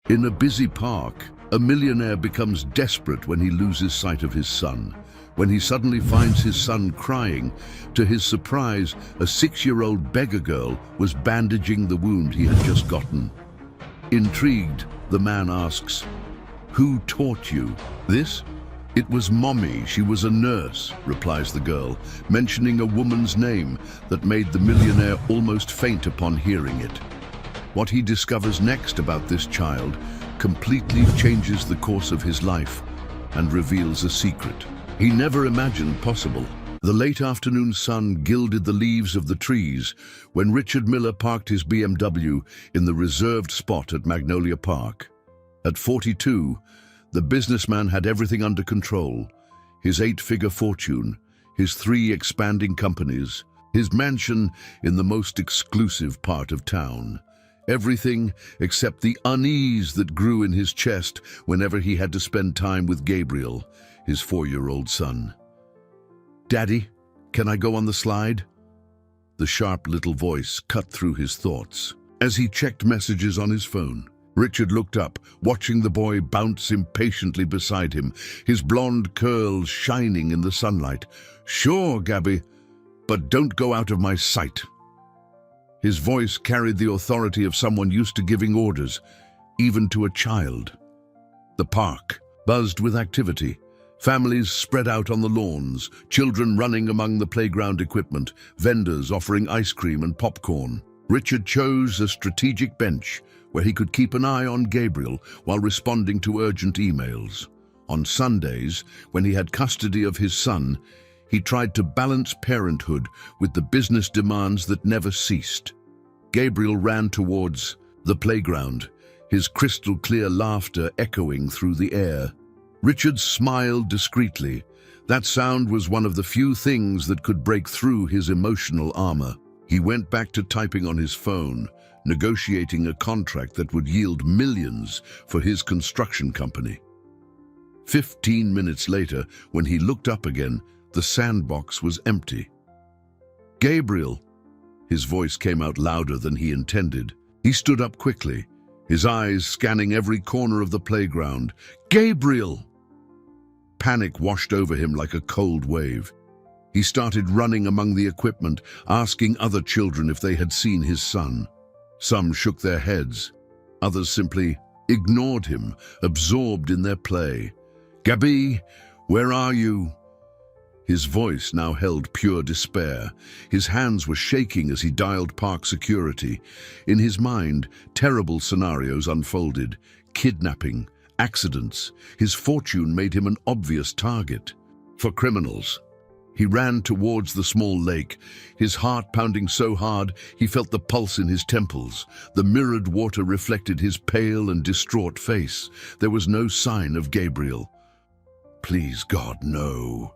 In a busy park, a millionaire becomes desperate when he loses sight of his son. When he suddenly finds his son crying, to his surprise, a 6-year-old beggar girl was bandaging the wound he had just gotten. Intrigued, the man asks, "Who taught you this?" "It was Mommy, she was a nurse," replies the girl, mentioning a woman's name that made the millionaire almost faint upon hearing it. What he discovers next about this child completely changes the course of his life and reveals a secret he never imagined possible. The late afternoon sun gilded the leaves of the trees when Richard Miller parked his BMW in the reserved spot at Magnolia Park. At 42, the businessman had everything under control: his 8-figure fortune, his 3 expanding companies, his mansion in the most exclusive part of town. Everything except the unease that grew in his chest whenever he had to spend time with Gabriel, his 4-year-old son. "Daddy, can I go on the slide?" The sharp little voice cut through his thoughts. As he checked messages on his phone, Richard looked up, watching the boy bounce impatiently beside him, his blonde curls shining in the sunlight. "Sure, Gabby, but don't go out of my sight." His voice carried the authority of someone used to giving orders, even to a child. The park buzzed with activity. Families spread out on the lawns, children running among the playground equipment, vendors offering ice cream and popcorn. Richard chose a strategic bench where he could keep an eye on Gabriel while responding to urgent emails. On Sundays, when he had custody of his son, he tried to balance parenthood with the business demands that never ceased. Gabriel ran towards the playground, his crystal-clear laughter echoing through the air. Richard smiled discreetly. That sound was one of the few things that could break through his emotional armor. He went back to typing on his phone, negotiating a contract that would yield millions for his construction company. 15 minutes later, when he looked up again, the sandbox was empty. "Gabriel!" His voice came out louder than he intended. He stood up quickly, his eyes scanning every corner of the playground. "Gabriel!" Panic washed over him like a cold wave. He started running among the equipment, asking other children if they had seen his son. Some shook their heads. Others simply ignored him, absorbed in their play. "Gabi, where are you?" His voice now held pure despair. His hands were shaking as he dialed park security. In his mind, terrible scenarios unfolded: kidnapping, accidents. His fortune made him an obvious target for criminals. He ran towards the small lake, his heart pounding so hard he felt the pulse in his temples. The mirrored water reflected his pale and distraught face. There was no sign of Gabriel. "Please, God, no,"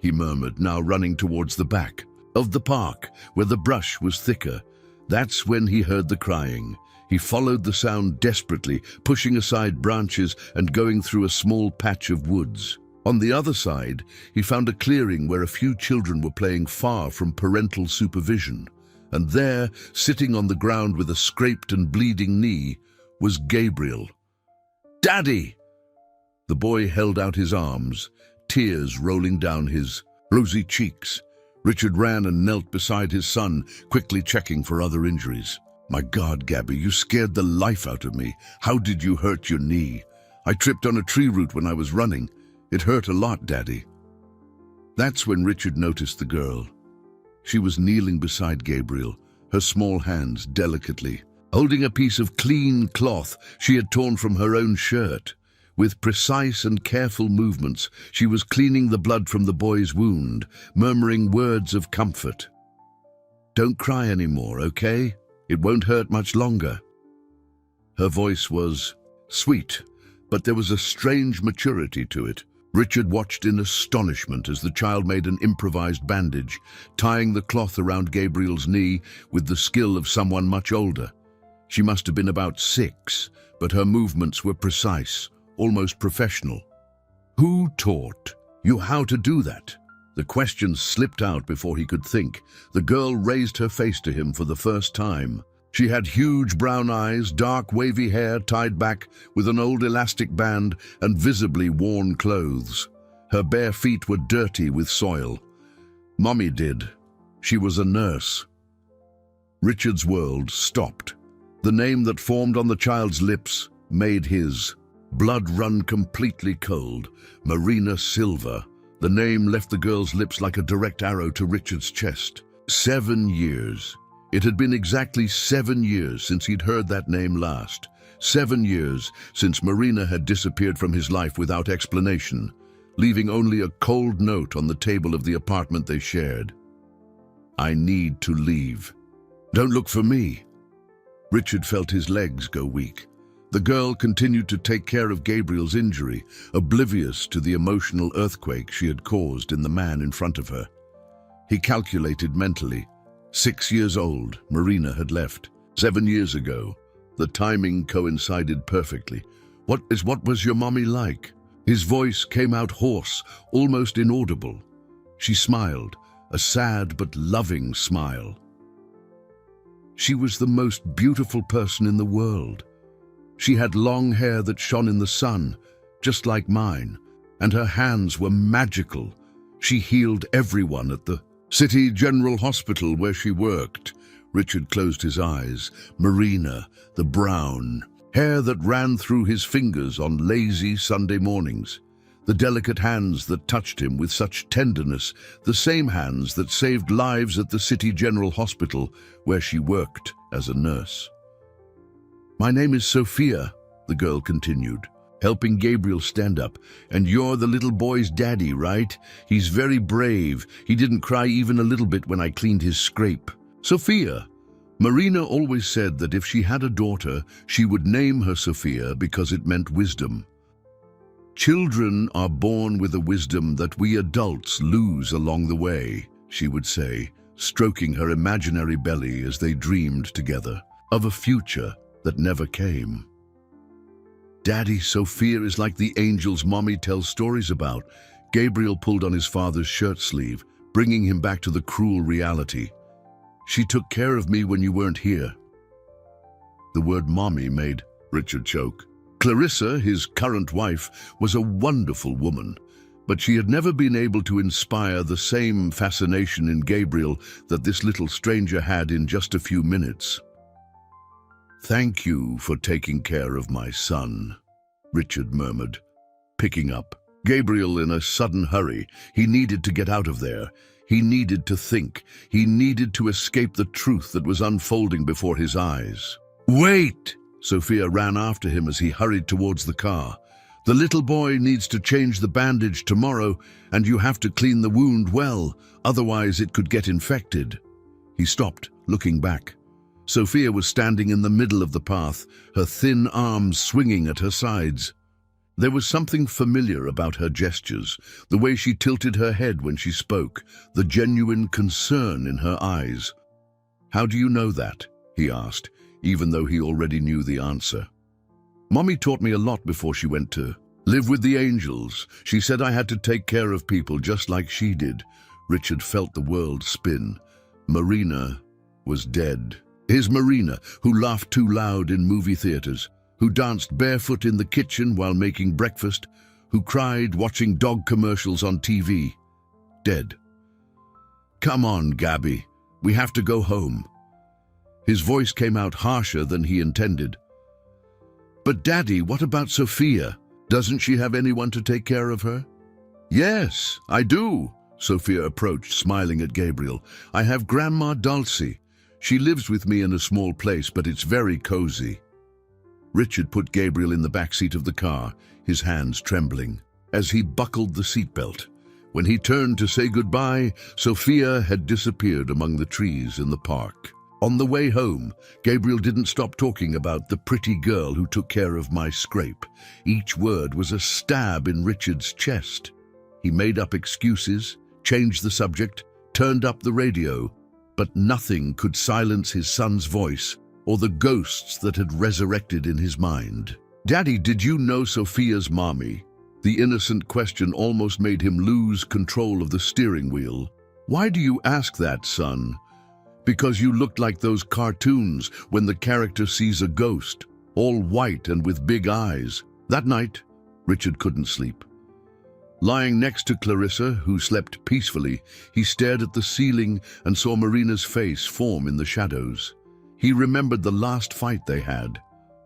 he murmured, now running towards the back of the park, where the brush was thicker. That's when he heard the crying. He followed the sound desperately, pushing aside branches and going through a small patch of woods. On the other side, he found a clearing where a few children were playing far from parental supervision. And there, sitting on the ground with a scraped and bleeding knee, was Gabriel. "Daddy!" The boy held out his arms, tears rolling down his rosy cheeks. Richard ran and knelt beside his son, quickly checking for other injuries. "My God, Gabby, you scared the life out of me. How did you hurt your knee?" "I tripped on a tree root when I was running. It hurt a lot, Daddy." That's when Richard noticed the girl. She was kneeling beside Gabriel, her small hands delicately holding a piece of clean cloth she had torn from her own shirt. With precise and careful movements, she was cleaning the blood from the boy's wound, murmuring words of comfort. "Don't cry anymore, okay? It won't hurt much longer." Her voice was sweet, but there was a strange maturity to it. Richard watched in astonishment as the child made an improvised bandage, tying the cloth around Gabriel's knee with the skill of someone much older. She must have been about 6, but her movements were precise, almost professional. "Who taught you how to do that?" The question slipped out before he could think. The girl raised her face to him for the first time. She had huge brown eyes, dark wavy hair tied back with an old elastic band, and visibly worn clothes. Her bare feet were dirty with soil. Mommy did. She was a nurse. Richard's world stopped. The name that formed on the child's lips made his blood run completely cold. Marina Silva. The name left the girl's lips like a direct arrow to Richard's chest. 7 years. It had been exactly 7 years since he'd heard that name last. 7 years since Marina had disappeared from his life without explanation, leaving only a cold note on the table of the apartment they shared. I need to leave. Don't look for me. Richard felt his legs go weak. The girl continued to take care of Gabriel's injury, oblivious to the emotional earthquake she had caused in the man in front of her. He calculated mentally. 6 years old, Marina had left. 7 years ago. The timing coincided perfectly. What was your mommy like? His voice came out hoarse, almost inaudible. She smiled, a sad but loving smile. She was the most beautiful person in the world. She had long hair that shone in the sun, just like mine, and her hands were magical. She healed everyone at the City General Hospital where she worked. Richard closed his eyes. Marina, the brown, hair that ran through his fingers on lazy Sunday mornings. The delicate hands that touched him with such tenderness, the same hands that saved lives at the City General Hospital where she worked as a nurse. My name is Sophia, the girl continued, helping Gabriel stand up. And you're the little boy's daddy, right? He's very brave. He didn't cry even a little bit when I cleaned his scrape. Sophia. Marina always said that if she had a daughter, she would name her Sophia because it meant wisdom. Children are born with a wisdom that we adults lose along the way, she would say, stroking her imaginary belly as they dreamed together of a future that never came. Daddy, Sophia is like the angels Mommy tells stories about. Gabriel pulled on his father's shirt sleeve, bringing him back to the cruel reality. She took care of me when you weren't here. The word Mommy made Richard choke. Clarissa, his current wife, was a wonderful woman, but she had never been able to inspire the same fascination in Gabriel that this little stranger had in just a few minutes. Thank you for taking care of my son, Richard murmured, picking up Gabriel in a sudden hurry. He needed to get out of there. He needed to think. He needed to escape the truth that was unfolding before his eyes. Wait! Sophia ran after him as he hurried towards the car. The little boy needs to change the bandage tomorrow, and you have to clean the wound well, otherwise it could get infected. He stopped, looking back. Sophia was standing in the middle of the path, her thin arms swinging at her sides. There was something familiar about her gestures, the way she tilted her head when she spoke, the genuine concern in her eyes. How do you know that? He asked, even though he already knew the answer. Mommy taught me a lot before she went to live with the angels. She said I had to take care of people just like she did. Richard felt the world spin. Marina was dead. His Marina, who laughed too loud in movie theaters, who danced barefoot in the kitchen while making breakfast, who cried watching dog commercials on TV. Dead. Come on, Gabby. We have to go home. His voice came out harsher than he intended. But Daddy, what about Sophia? Doesn't she have anyone to take care of her? Yes, I do. Sophia approached, smiling at Gabriel. I have Grandma Dulcie. She lives with me in a small place, but it's very cozy. Richard put Gabriel in the back seat of the car, his hands trembling, as he buckled the seatbelt. When he turned to say goodbye, Sophia had disappeared among the trees in the park. On the way home, Gabriel didn't stop talking about the pretty girl who took care of my scrape. Each word was a stab in Richard's chest. He made up excuses, changed the subject, turned up the radio, but nothing could silence his son's voice or the ghosts that had resurrected in his mind. Daddy, did you know Sophia's mommy? The innocent question almost made him lose control of the steering wheel. Why do you ask that, son? Because you looked like those cartoons when the character sees a ghost, all white and with big eyes. That night, Richard couldn't sleep. Lying next to Clarissa, who slept peacefully, he stared at the ceiling and saw Marina's face form in the shadows. He remembered the last fight they had,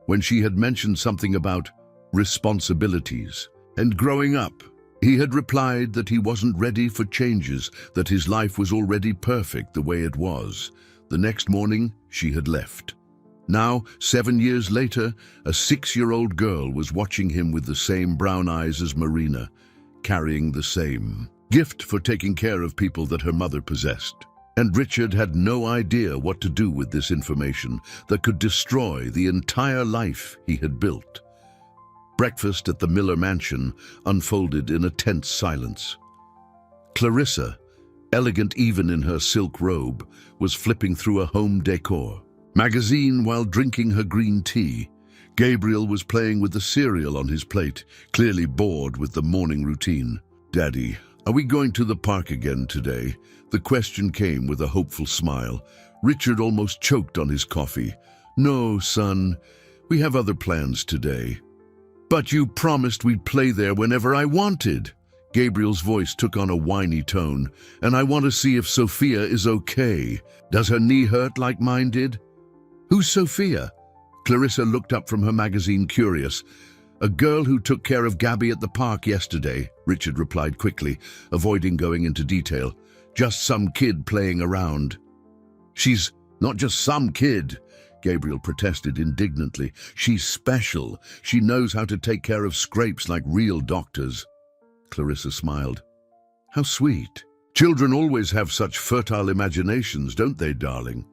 when she had mentioned something about responsibilities. And growing up, he had replied that he wasn't ready for changes, that his life was already perfect the way it was. The next morning, she had left. Now, 7 years later, a 6-year-old girl was watching him with the same brown eyes as Marina, carrying the same gift for taking care of people that her mother possessed. And Richard had no idea what to do with this information that could destroy the entire life he had built. Breakfast at the Miller mansion unfolded in a tense silence. Clarissa, elegant even in her silk robe, was flipping through a home decor magazine while drinking her green tea. Gabriel was playing with the cereal on his plate, clearly bored with the morning routine. "Daddy, are we going to the park again today?" The question came with a hopeful smile. Richard almost choked on his coffee. "No, son, we have other plans today." "But you promised we'd play there whenever I wanted." Gabriel's voice took on a whiny tone. "And I want to see if Sophia is okay. Does her knee hurt like mine did?" "Who's Sophia?" Clarissa looked up from her magazine, curious. "A girl who took care of Gabby at the park yesterday," Richard replied quickly, avoiding going into detail. "Just some kid playing around." "She's not just some kid," Gabriel protested indignantly. "She's special. She knows how to take care of scrapes like real doctors." Clarissa smiled. "How sweet. Children always have such fertile imaginations, don't they, darling?"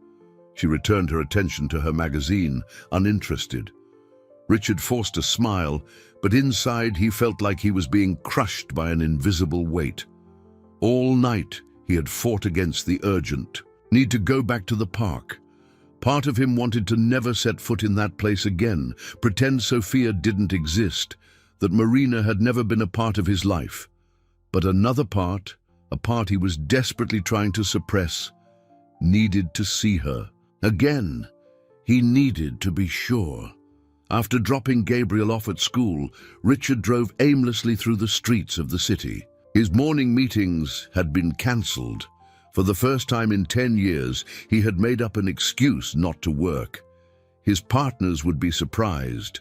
She returned her attention to her magazine, uninterested. Richard forced a smile, but inside he felt like he was being crushed by an invisible weight. All night he had fought against the urgent need to go back to the park. Part of him wanted to never set foot in that place again, pretend Sophia didn't exist, that Marina had never been a part of his life. But another part, a part he was desperately trying to suppress, needed to see her. Again, he needed to be sure. After dropping Gabriel off at school, Richard drove aimlessly through the streets of the city. His morning meetings had been cancelled. For the first time in 10 years, he had made up an excuse not to work. His partners would be surprised.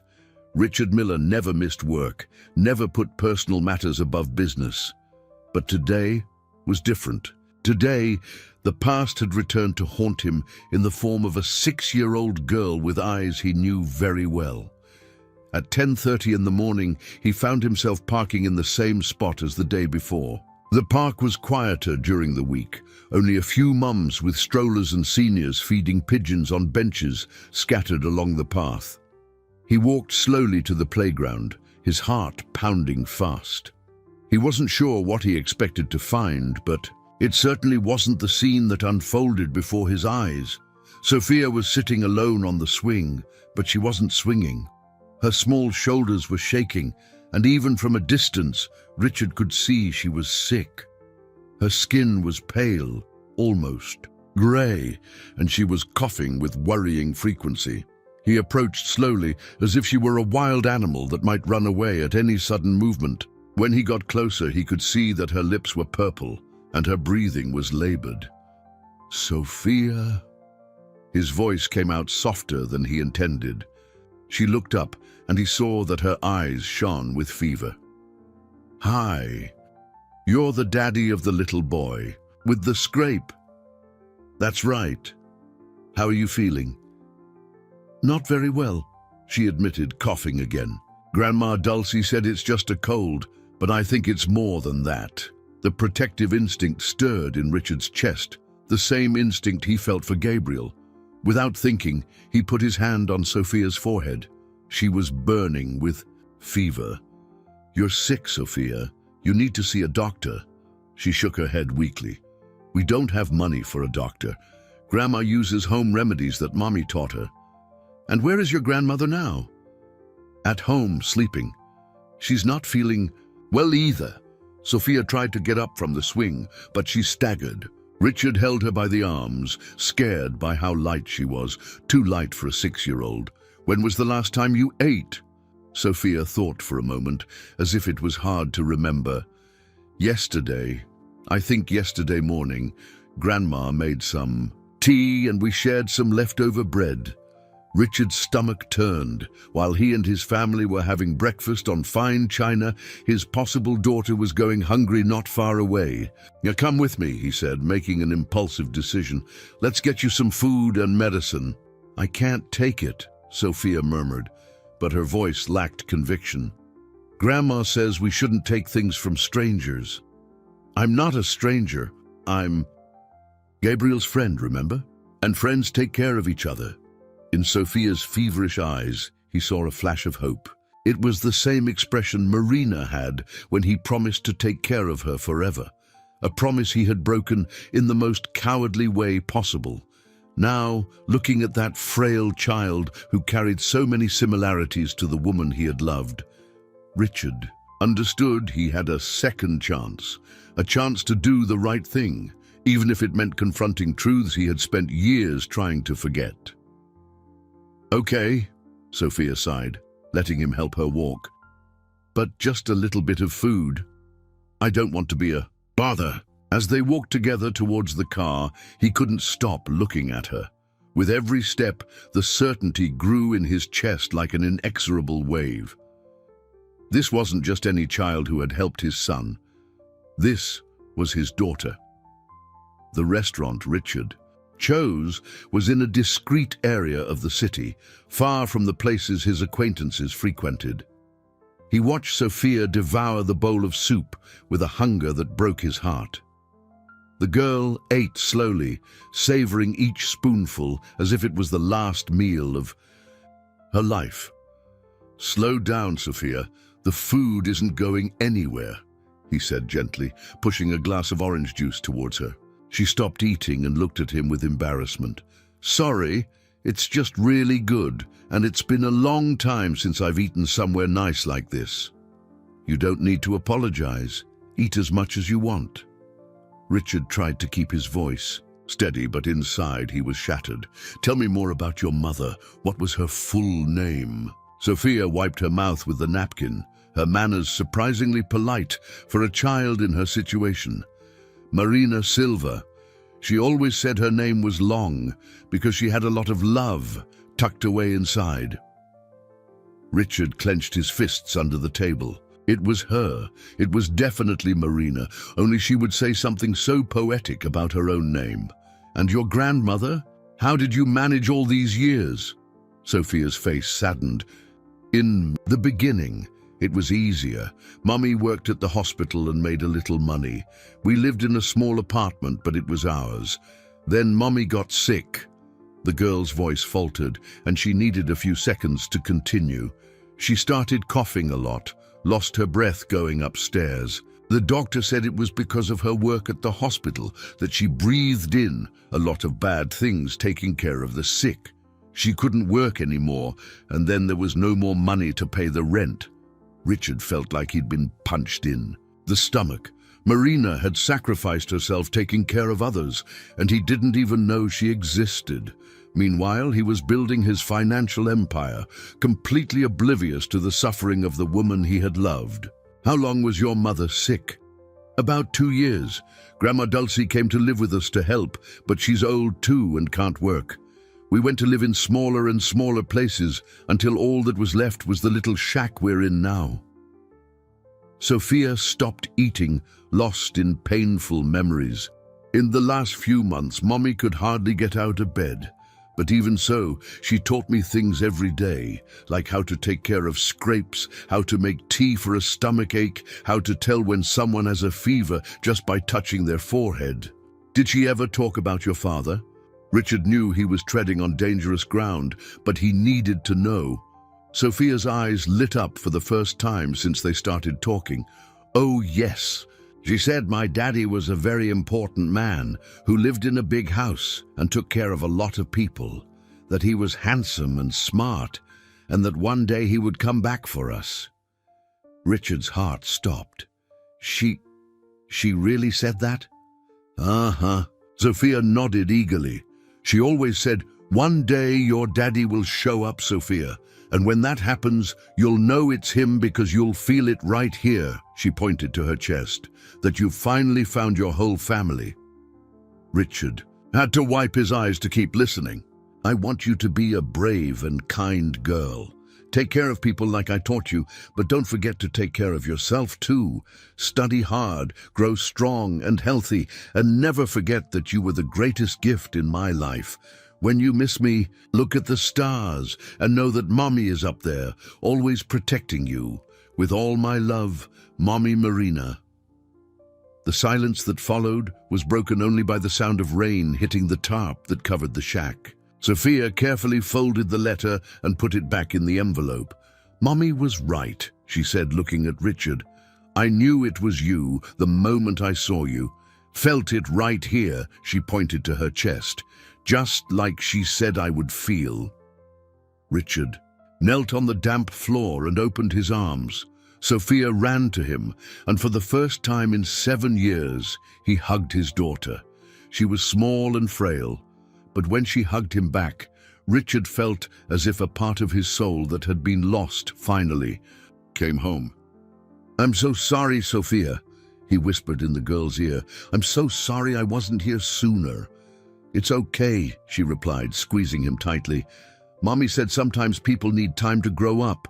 Richard Miller never missed work, never put personal matters above business. But today was different. Today, the past had returned to haunt him in the form of a 6-year-old girl with eyes he knew very well. At 10:30 in the morning, he found himself parking in the same spot as the day before. The park was quieter during the week, only a few mums with strollers and seniors feeding pigeons on benches scattered along the path. He walked slowly to the playground, his heart pounding fast. He wasn't sure what he expected to find, but it certainly wasn't the scene that unfolded before his eyes. Sophia was sitting alone on the swing, but she wasn't swinging. Her small shoulders were shaking, and even from a distance, Richard could see she was sick. Her skin was pale, almost grey, and she was coughing with worrying frequency. He approached slowly, as if she were a wild animal that might run away at any sudden movement. When he got closer, he could see that her lips were purple, and her breathing was labored. "Sophia?" His voice came out softer than he intended. She looked up, and he saw that her eyes shone with fever. "Hi. You're the daddy of the little boy, with the scrape." "That's right. How are you feeling?" "Not very well," she admitted, coughing again. "Grandma Dulcie said it's just a cold, but I think it's more than that." The protective instinct stirred in Richard's chest, the same instinct he felt for Gabriel. Without thinking, he put his hand on Sophia's forehead. She was burning with fever. "You're sick, Sophia. You need to see a doctor." She shook her head weakly. "We don't have money for a doctor. Grandma uses home remedies that Mommy taught her." "And where is your grandmother now?" "At home, sleeping. She's not feeling well either." Sophia tried to get up from the swing, but she staggered. Richard held her by the arms, scared by how light she was, too light for a 6-year-old. "When was the last time you ate?" Sophia thought for a moment, as if it was hard to remember. "Yesterday. I think yesterday morning. Grandma made some tea and we shared some leftover bread." Richard's stomach turned. While he and his family were having breakfast on fine china, his possible daughter was going hungry not far away. "Now come with me," he said, making an impulsive decision. "Let's get you some food and medicine." "I can't take it," Sophia murmured, but her voice lacked conviction. "Grandma says we shouldn't take things from strangers." "I'm not a stranger. I'm Gabriel's friend, remember? And friends take care of each other." In Sophia's feverish eyes, he saw a flash of hope. It was the same expression Marina had when he promised to take care of her forever, a promise he had broken in the most cowardly way possible. Now, looking at that frail child who carried so many similarities to the woman he had loved, Richard understood he had a second chance, a chance to do the right thing, even if it meant confronting truths he had spent years trying to forget. "Okay," Sophia sighed, letting him help her walk. "But just a little bit of food. I don't want to be a bother." As they walked together towards the car, he couldn't stop looking at her. With every step, the certainty grew in his chest like an inexorable wave. This wasn't just any child who had helped his son. This was his daughter. The restaurant Richard chose was in a discreet area of the city, far from the places his acquaintances frequented. He watched Sophia devour the bowl of soup with a hunger that broke his heart. The girl ate slowly, savoring each spoonful as if it was the last meal of her life. "Slow down, Sophia. The food isn't going anywhere," he said gently, pushing a glass of orange juice towards her. She stopped eating and looked at him with embarrassment. "Sorry, it's just really good, and it's been a long time since I've eaten somewhere nice like this." "You don't need to apologize. Eat as much as you want." Richard tried to keep his voice steady, but inside he was shattered. "Tell me more about your mother. What was her full name?" Sophia wiped her mouth with the napkin, her manners surprisingly polite for a child in her situation. "Marina Silva. She always said her name was long because she had a lot of love tucked away inside." Richard clenched his fists under the table. It was her. It was definitely Marina, only she would say something so poetic about her own name. "And your grandmother? How did you manage all these years?" Sophia's face saddened. "In the beginning, it was easier. Mummy worked at the hospital and made a little money. We lived in a small apartment, but it was ours. Then Mummy got sick." The girl's voice faltered, and she needed a few seconds to continue. "She started coughing a lot, lost her breath going upstairs. The doctor said it was because of her work at the hospital, that she breathed in a lot of bad things taking care of the sick. She couldn't work anymore, and then there was no more money to pay the rent." Richard felt like he'd been punched in the stomach. Marina had sacrificed herself taking care of others, and he didn't even know she existed. Meanwhile, he was building his financial empire, completely oblivious to the suffering of the woman he had loved. "How long was your mother sick?" "About 2 years. Grandma Dulcie came to live with us to help, but she's old too and can't work. We went to live in smaller and smaller places until all that was left was the little shack we're in now." Sophia stopped eating, lost in painful memories. "In the last few months, Mommy could hardly get out of bed. But even so, she taught me things every day, like how to take care of scrapes, how to make tea for a stomach ache, how to tell when someone has a fever just by touching their forehead." "Did she ever talk about your father?" Richard knew he was treading on dangerous ground, but he needed to know. Sophia's eyes lit up for the first time since they started talking. "Oh, yes. She said my daddy was a very important man who lived in a big house and took care of a lot of people, that he was handsome and smart, and that one day he would come back for us." Richard's heart stopped. She really said that?" "Uh-huh," Sophia nodded eagerly. She always said, "One day your daddy will show up, Sophia, and when that happens, you'll know it's him because you'll feel it right here," she pointed to her chest, "that you've finally found your whole family." Richard had to wipe his eyes to keep listening. "I want you to be a brave and kind girl. Take care of people like I taught you, but don't forget to take care of yourself too. Study hard, grow strong and healthy, and never forget that you were the greatest gift in my life. When you miss me, look at the stars and know that Mommy is up there, always protecting you. With all my love, Mommy Marina." The silence that followed was broken only by the sound of rain hitting the tarp that covered the shack. Sophia carefully folded the letter and put it back in the envelope. "Mommy was right," she said, looking at Richard. "I knew it was you the moment I saw you. Felt it right here," she pointed to her chest, "just like she said I would feel." Richard knelt on the damp floor and opened his arms. Sophia ran to him, and for the first time in 7 years, he hugged his daughter. She was small and frail, but when she hugged him back, Richard felt as if a part of his soul that had been lost finally came home. "I'm so sorry, Sophia," he whispered in the girl's ear. "I'm so sorry I wasn't here sooner." "It's okay," she replied, squeezing him tightly. "Mommy said sometimes people need time to grow up.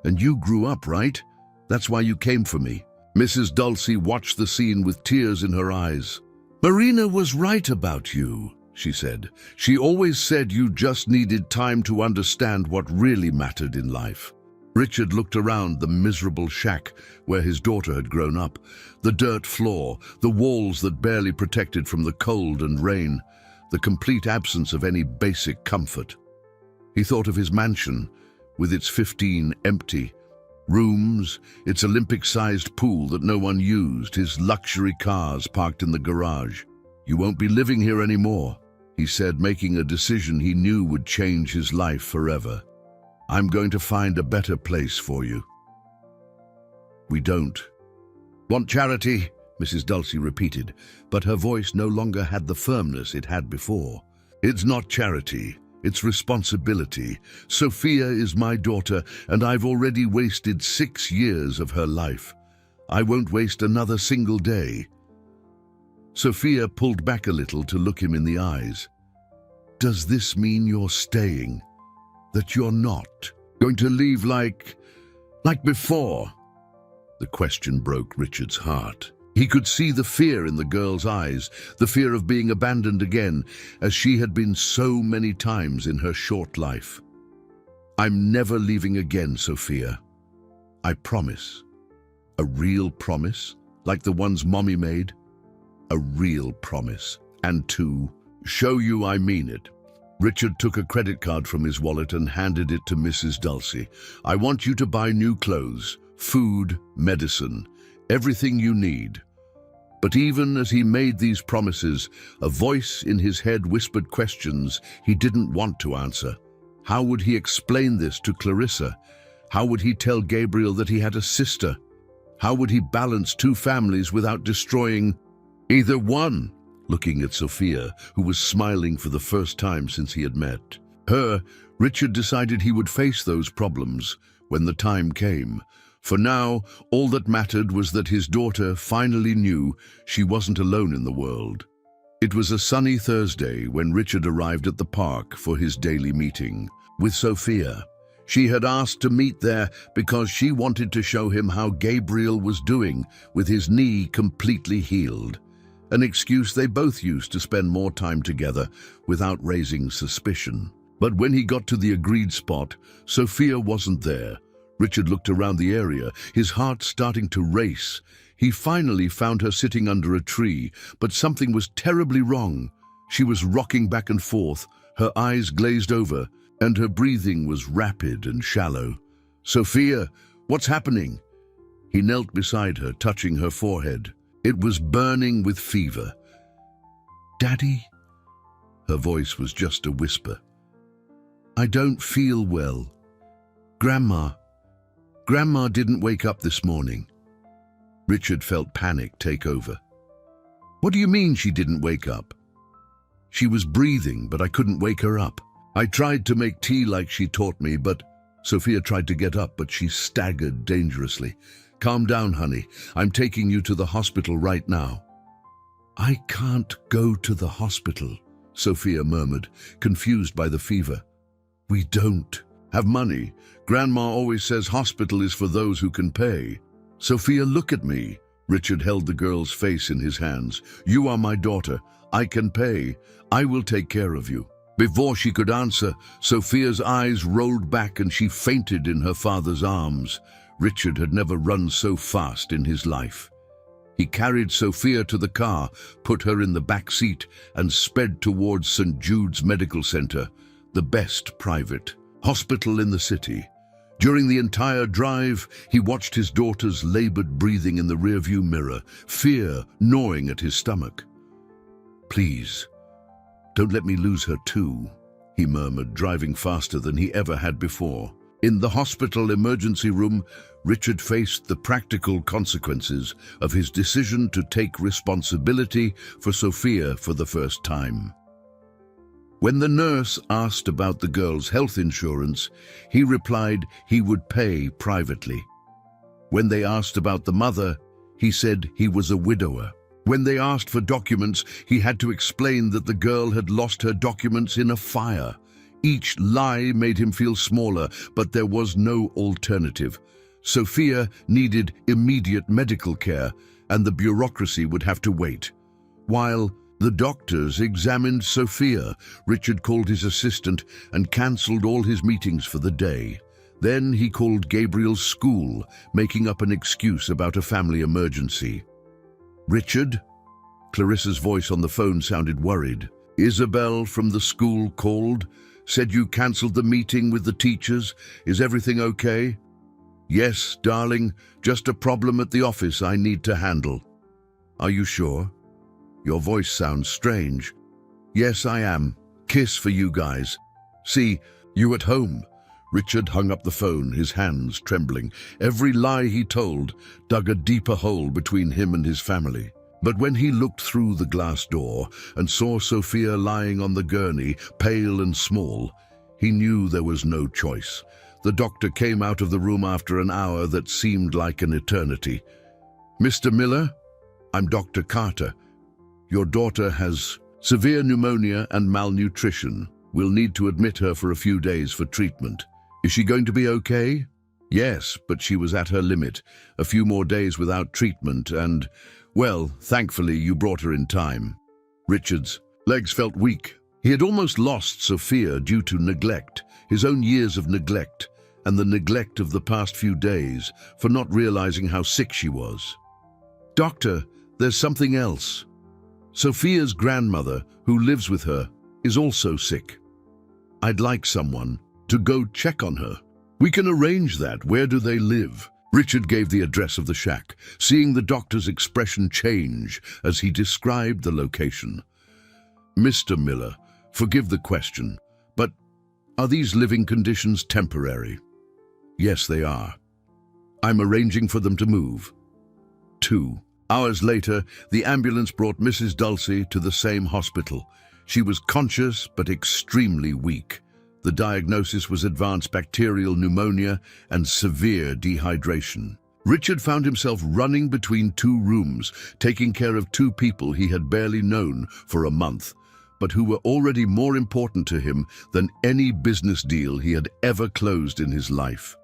And you grew up, right? That's why you came for me." Mrs. Dulcie watched the scene with tears in her eyes. "Marina was right about you," she said. "She always said you just needed time to understand what really mattered in life." Richard looked around the miserable shack where his daughter had grown up. The dirt floor, the walls that barely protected from the cold and rain, the complete absence of any basic comfort. He thought of his mansion, with its 15 empty rooms, its Olympic-sized pool that no one used, his luxury cars parked in the garage. "You won't be living here anymore," he said, making a decision he knew would change his life forever. "I'm going to find a better place for you." "We don't want charity," Mrs. Dulcie repeated, but her voice no longer had the firmness it had before. "It's not charity. It's responsibility. Sophia is my daughter, and I've already wasted 6 years of her life. I won't waste another single day." Sophia pulled back a little to look him in the eyes. "Does this mean you're staying? That you're not going to leave like before?" The question broke Richard's heart. He could see the fear in the girl's eyes, the fear of being abandoned again, as she had been so many times in her short life. "I'm never leaving again, Sophia. I promise." A real promise, like the ones Mommy made? A real promise. And to show you I mean it. Richard took a credit card from his wallet and handed it to Mrs. Dulcie. "I want you to buy new clothes, food, medicine, everything you need." But even as he made these promises, a voice in his head whispered questions he didn't want to answer. How would he explain this to Clarissa? How would he tell Gabriel that he had a sister? How would he balance 2 families without destroying either one? Looking at Sophia, who was smiling for the first time since he had met her, Richard decided he would face those problems when the time came. For now, all that mattered was that his daughter finally knew she wasn't alone in the world. It was a sunny Thursday when Richard arrived at the park for his daily meeting with Sophia. She had asked to meet there because she wanted to show him how Gabriel was doing with his knee completely healed. An excuse they both used to spend more time together without raising suspicion. But when he got to the agreed spot, Sophia wasn't there. Richard looked around the area, his heart starting to race. He finally found her sitting under a tree, but something was terribly wrong. She was rocking back and forth, her eyes glazed over, and her breathing was rapid and shallow. "Sophia, what's happening?" He knelt beside her, touching her forehead. It was burning with fever. "Daddy?" Her voice was just a whisper. "I don't feel well. Grandma didn't wake up this morning." Richard felt panic take over. "What do you mean she didn't wake up?" She was breathing, but I couldn't wake her up. I tried to make tea like she taught me, but Sophia tried to get up, but she staggered dangerously. Calm down, honey. I'm taking you to the hospital right now. I can't go to the hospital, Sophia murmured, confused by the fever. We don't have money. Grandma always says hospital is for those who can pay. Sophia, look at me. Richard held the girl's face in his hands. You are my daughter. I can pay. I will take care of you. Before she could answer, Sophia's eyes rolled back and she fainted in her father's arms. Richard had never run so fast in his life. He carried Sophia to the car, put her in the back seat, and sped towards St. Jude's Medical Center, the best private hospital in the city. During the entire drive, he watched his daughter's labored breathing in the rearview mirror, fear gnawing at his stomach. Please, don't let me lose her too, he murmured, driving faster than he ever had before. In the hospital emergency room, Richard faced the practical consequences of his decision to take responsibility for Sophia for the first time. When the nurse asked about the girl's health insurance, he replied he would pay privately. When they asked about the mother, he said he was a widower. When they asked for documents, he had to explain that the girl had lost her documents in a fire. Each lie made him feel smaller, but there was no alternative. Sophia needed immediate medical care, and the bureaucracy would have to wait. While the doctors examined Sophia, Richard called his assistant and cancelled all his meetings for the day. Then he called Gabriel's school, making up an excuse about a family emergency. Richard? Clarissa's voice on the phone sounded worried. Isabel from the school called, said you cancelled the meeting with the teachers. Is everything okay? Yes, darling, just a problem at the office I need to handle. Are you sure? Your voice sounds strange. Yes, I am. Kiss for you guys. See, you at home. Richard hung up the phone, his hands trembling. Every lie he told dug a deeper hole between him and his family. But when he looked through the glass door and saw Sophia lying on the gurney, pale and small, he knew there was no choice. The doctor came out of the room after an hour that seemed like an eternity. Mr. Miller, I'm Dr. Carter. Your daughter has severe pneumonia and malnutrition. We'll need to admit her for a few days for treatment. Is she going to be okay? Yes, but she was at her limit. A few more days without treatment and, well, thankfully you brought her in time. Richard's legs felt weak. He had almost lost Sophia due to neglect, his own years of neglect, and the neglect of the past few days for not realizing how sick she was. Doctor, there's something else. Sophia's grandmother, who lives with her, is also sick. I'd like someone to go check on her. We can arrange that. Where do they live? Richard gave the address of the shack, seeing the doctor's expression change as he described the location. Mr. Miller, forgive the question, but are these living conditions temporary? Yes, they are. I'm arranging for them to move. 2 hours later, the ambulance brought Mrs. Dulcie to the same hospital. She was conscious but extremely weak. The diagnosis was advanced bacterial pneumonia and severe dehydration. Richard found himself running between 2 rooms, taking care of 2 people he had barely known for a month, but who were already more important to him than any business deal he had ever closed in his life.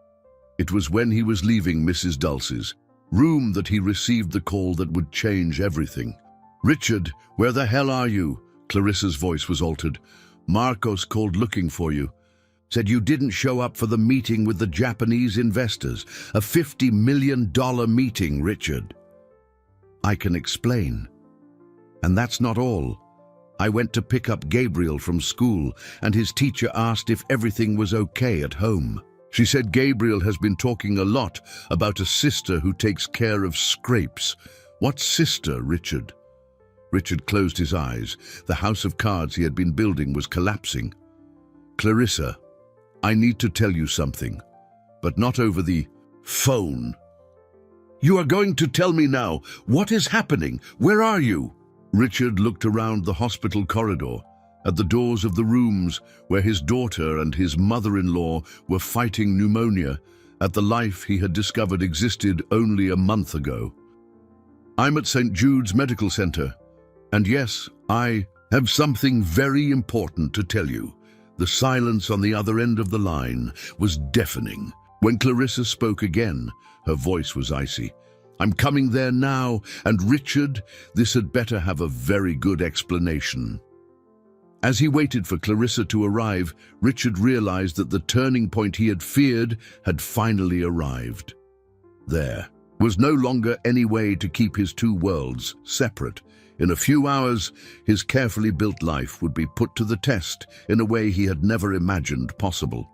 It was when he was leaving Mrs. Dulcie's room that he received the call that would change everything. Richard, where the hell are you? Clarissa's voice was altered. Marcos called looking for you. Said you didn't show up for the meeting with the Japanese investors. A $50 million meeting, Richard. I can explain. And that's not all. I went to pick up Gabriel from school, and his teacher asked if everything was okay at home. She said Gabriel has been talking a lot about a sister who takes care of scrapes. What sister, Richard? Richard closed his eyes. The house of cards he had been building was collapsing. Clarissa, I need to tell you something, but not over the phone. You are going to tell me now. What is happening? Where are you? Richard looked around the hospital corridor. at the doors of the rooms where his daughter and his mother-in-law were fighting pneumonia at the life he had discovered existed only a month ago. I'm at St. Jude's Medical Center, and yes, I have something very important to tell you. The silence on the other end of the line was deafening. When Clarissa spoke again, her voice was icy. I'm coming there now, and Richard, this had better have a very good explanation. As he waited for Clarissa to arrive, Richard realized that the turning point he had feared had finally arrived. There was no longer any way to keep his two worlds separate. In a few hours, his carefully built life would be put to the test in a way he had never imagined possible.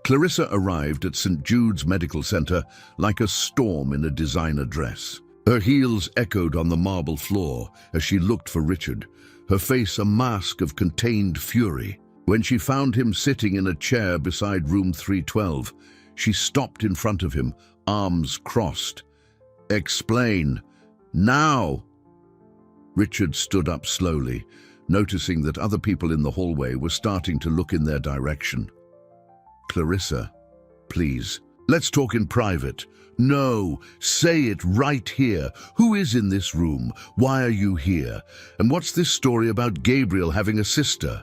Clarissa arrived at St. Jude's Medical Center like a storm in a designer dress. Her heels echoed on the marble floor as she looked for Richard, her face a mask of contained fury. When she found him sitting in a chair beside room 312, she stopped in front of him, arms crossed. "Explain. Now!" Richard stood up slowly, noticing that other people in the hallway were starting to look in their direction. "Clarissa, please, let's talk in private." "No, say it right here. Who is in this room? Why are you here? And what's this story about Gabriel having a sister?"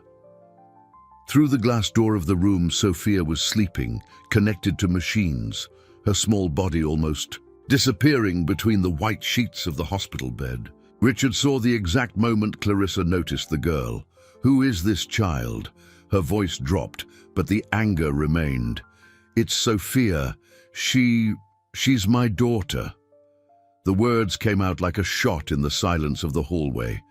Through the glass door of the room, Sophia was sleeping, connected to machines, her small body almost disappearing between the white sheets of the hospital bed. Richard saw the exact moment Clarissa noticed the girl. "Who is this child?" Her voice dropped, but the anger remained. "It's Sophia. She's my daughter." The words came out like a shot in the silence of the hallway.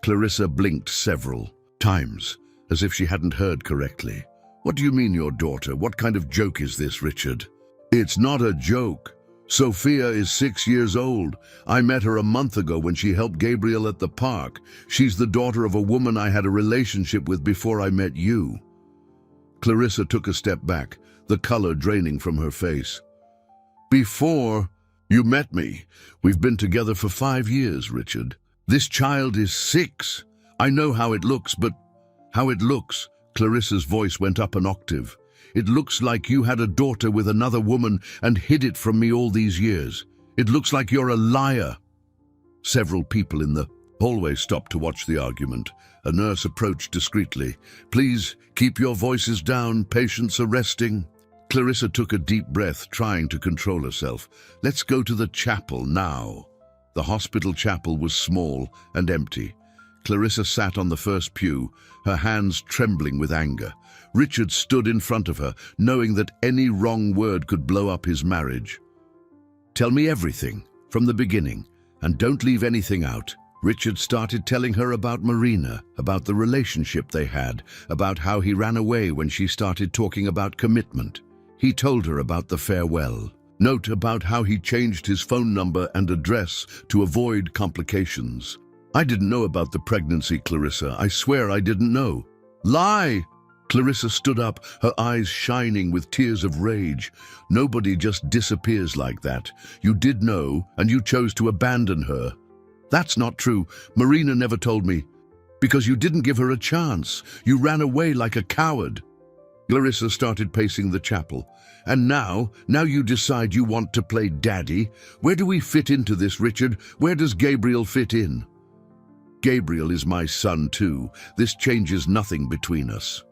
Clarissa blinked several times, as if she hadn't heard correctly. "What do you mean, your daughter? What kind of joke is this, Richard?" "It's not a joke. Sophia is 6 years old. I met her a month ago when she helped Gabriel at the park. She's the daughter of a woman I had a relationship with before I met you." Clarissa took a step back, the color draining from her face. "Before you met me? We've been together for 5 years, Richard. This child is 6. I know how it looks, but how it looks." Clarissa's voice went up an octave. "It looks like you had a daughter with another woman and hid it from me all these years. It looks like you're a liar." Several people in the hallway stopped to watch the argument. A nurse approached discreetly. "Please keep your voices down. Patients are resting." Clarissa took a deep breath, trying to control herself. "Let's go to the chapel now." The hospital chapel was small and empty. Clarissa sat on the first pew, her hands trembling with anger. Richard stood in front of her, knowing that any wrong word could blow up his marriage. "Tell me everything, from the beginning, and don't leave anything out." Richard started telling her about Marina, about the relationship they had, about how he ran away when she started talking about commitment. He told her about the farewell note, about how he changed his phone number and address to avoid complications. "I didn't know about the pregnancy, Clarissa. I swear I didn't know." "Lie!" Clarissa stood up, her eyes shining with tears of rage. "Nobody just disappears like that. You did know, and you chose to abandon her." "That's not true. Marina never told me." "Because you didn't give her a chance. You ran away like a coward." Clarissa started pacing the chapel. "And now you decide you want to play daddy? Where do we fit into this, Richard? Where does Gabriel fit in?" "Gabriel is my son too. This changes nothing between us."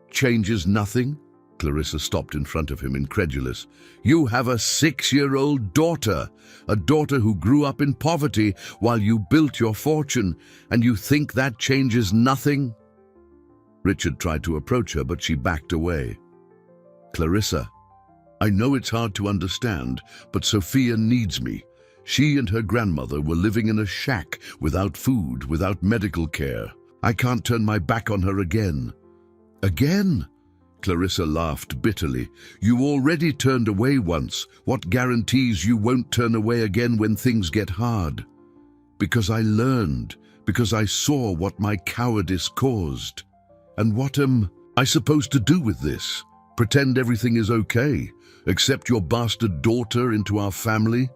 "Changes nothing?" Clarissa stopped in front of him, incredulous. "You have a 6-year-old daughter, a daughter who grew up in poverty while you built your fortune, and you think that changes nothing?" Richard tried to approach her, but she backed away. "Clarissa, I know it's hard to understand, but Sophia needs me. She and her grandmother were living in a shack without food, without medical care. I can't turn my back on her again." "Again?" Clarissa laughed bitterly. "You already turned away once. What guarantees you won't turn away again when things get hard?" "Because I learned, because I saw what my cowardice caused." "And what am I supposed to do with this? Pretend everything is okay? Accept your bastard daughter into our family?"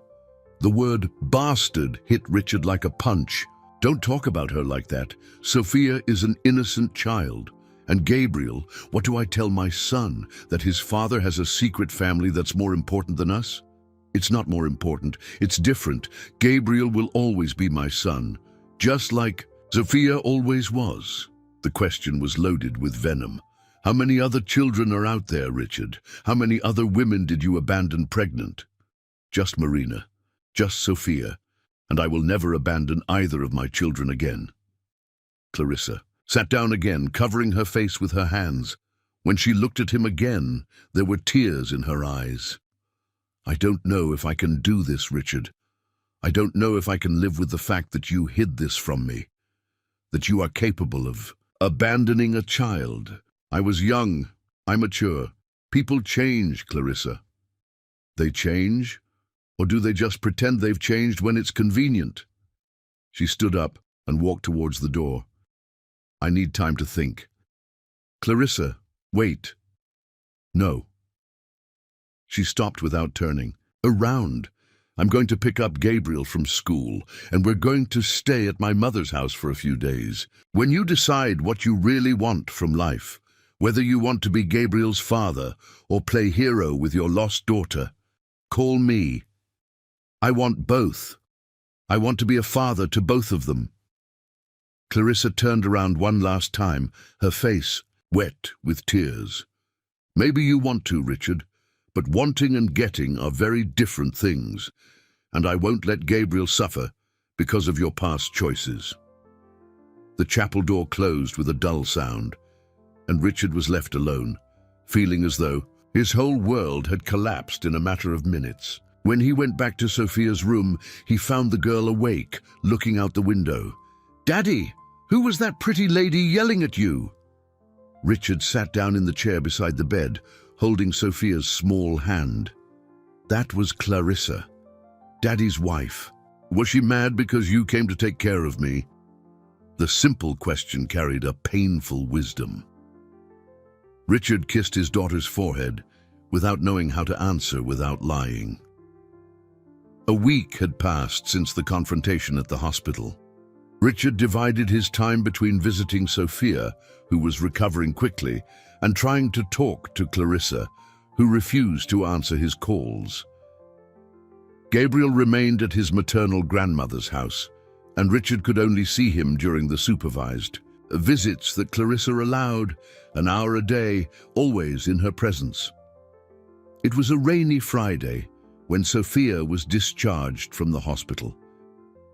The word bastard hit Richard like a punch. Don't talk about her like that. Sophia is an innocent child. And Gabriel, what do I tell my son? That his father has a secret family that's more important than us? It's not more important. It's different. Gabriel will always be my son, just like Sophia always was. The question was loaded with venom. How many other children are out there, Richard? How many other women did you abandon pregnant? Just Marina. Just Sophia. And I will never abandon either of my children again. Clarissa sat down again, covering her face with her hands. When she looked at him again, there were tears in her eyes. I don't know if I can do this, Richard. I don't know if I can live with the fact that you hid this from me, that you are capable of abandoning a child. I was young, immature. People change, Clarissa. They change? Or do they just pretend they've changed when it's convenient? She stood up and walked towards the door. I need time to think. Clarissa, wait. No. She stopped without turning. Around. I'm going to pick up Gabriel from school, and we're going to stay at my mother's house for a few days. When you decide what you really want from life, whether you want to be Gabriel's father or play hero with your lost daughter, call me. I want both. I want to be a father to both of them. Clarissa turned around one last time, her face wet with tears. Maybe you want to, Richard, but wanting and getting are very different things, and I won't let Gabriel suffer because of your past choices. The chapel door closed with a dull sound, and Richard was left alone, feeling as though his whole world had collapsed in a matter of minutes. When he went back to Sophia's room, he found the girl awake, looking out the window. "Daddy, who was that pretty lady yelling at you?" Richard sat down in the chair beside the bed, holding Sophia's small hand. That was Clarissa, Daddy's wife. Was she mad because you came to take care of me? The simple question carried a painful wisdom. Richard kissed his daughter's forehead, without knowing how to answer without lying. A week had passed since the confrontation at the hospital. Richard divided his time between visiting Sophia, who was recovering quickly, and trying to talk to Clarissa, who refused to answer his calls. Gabriel remained at his maternal grandmother's house, and Richard could only see him during the supervised visits that Clarissa allowed, an hour a day, always in her presence. It was a rainy Friday when Sophia was discharged from the hospital.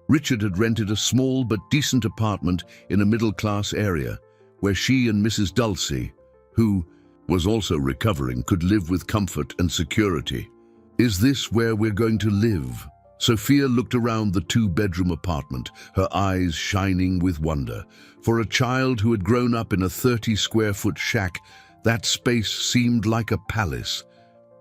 Richard had rented a small but decent apartment in a middle-class area where she and Mrs. Dulcie, who was also recovering, could live with comfort and security. Is this where we're going to live? Sophia looked around the two-bedroom apartment, her eyes shining with wonder. For a child who had grown up in a 30-square-foot shack, that space seemed like a palace.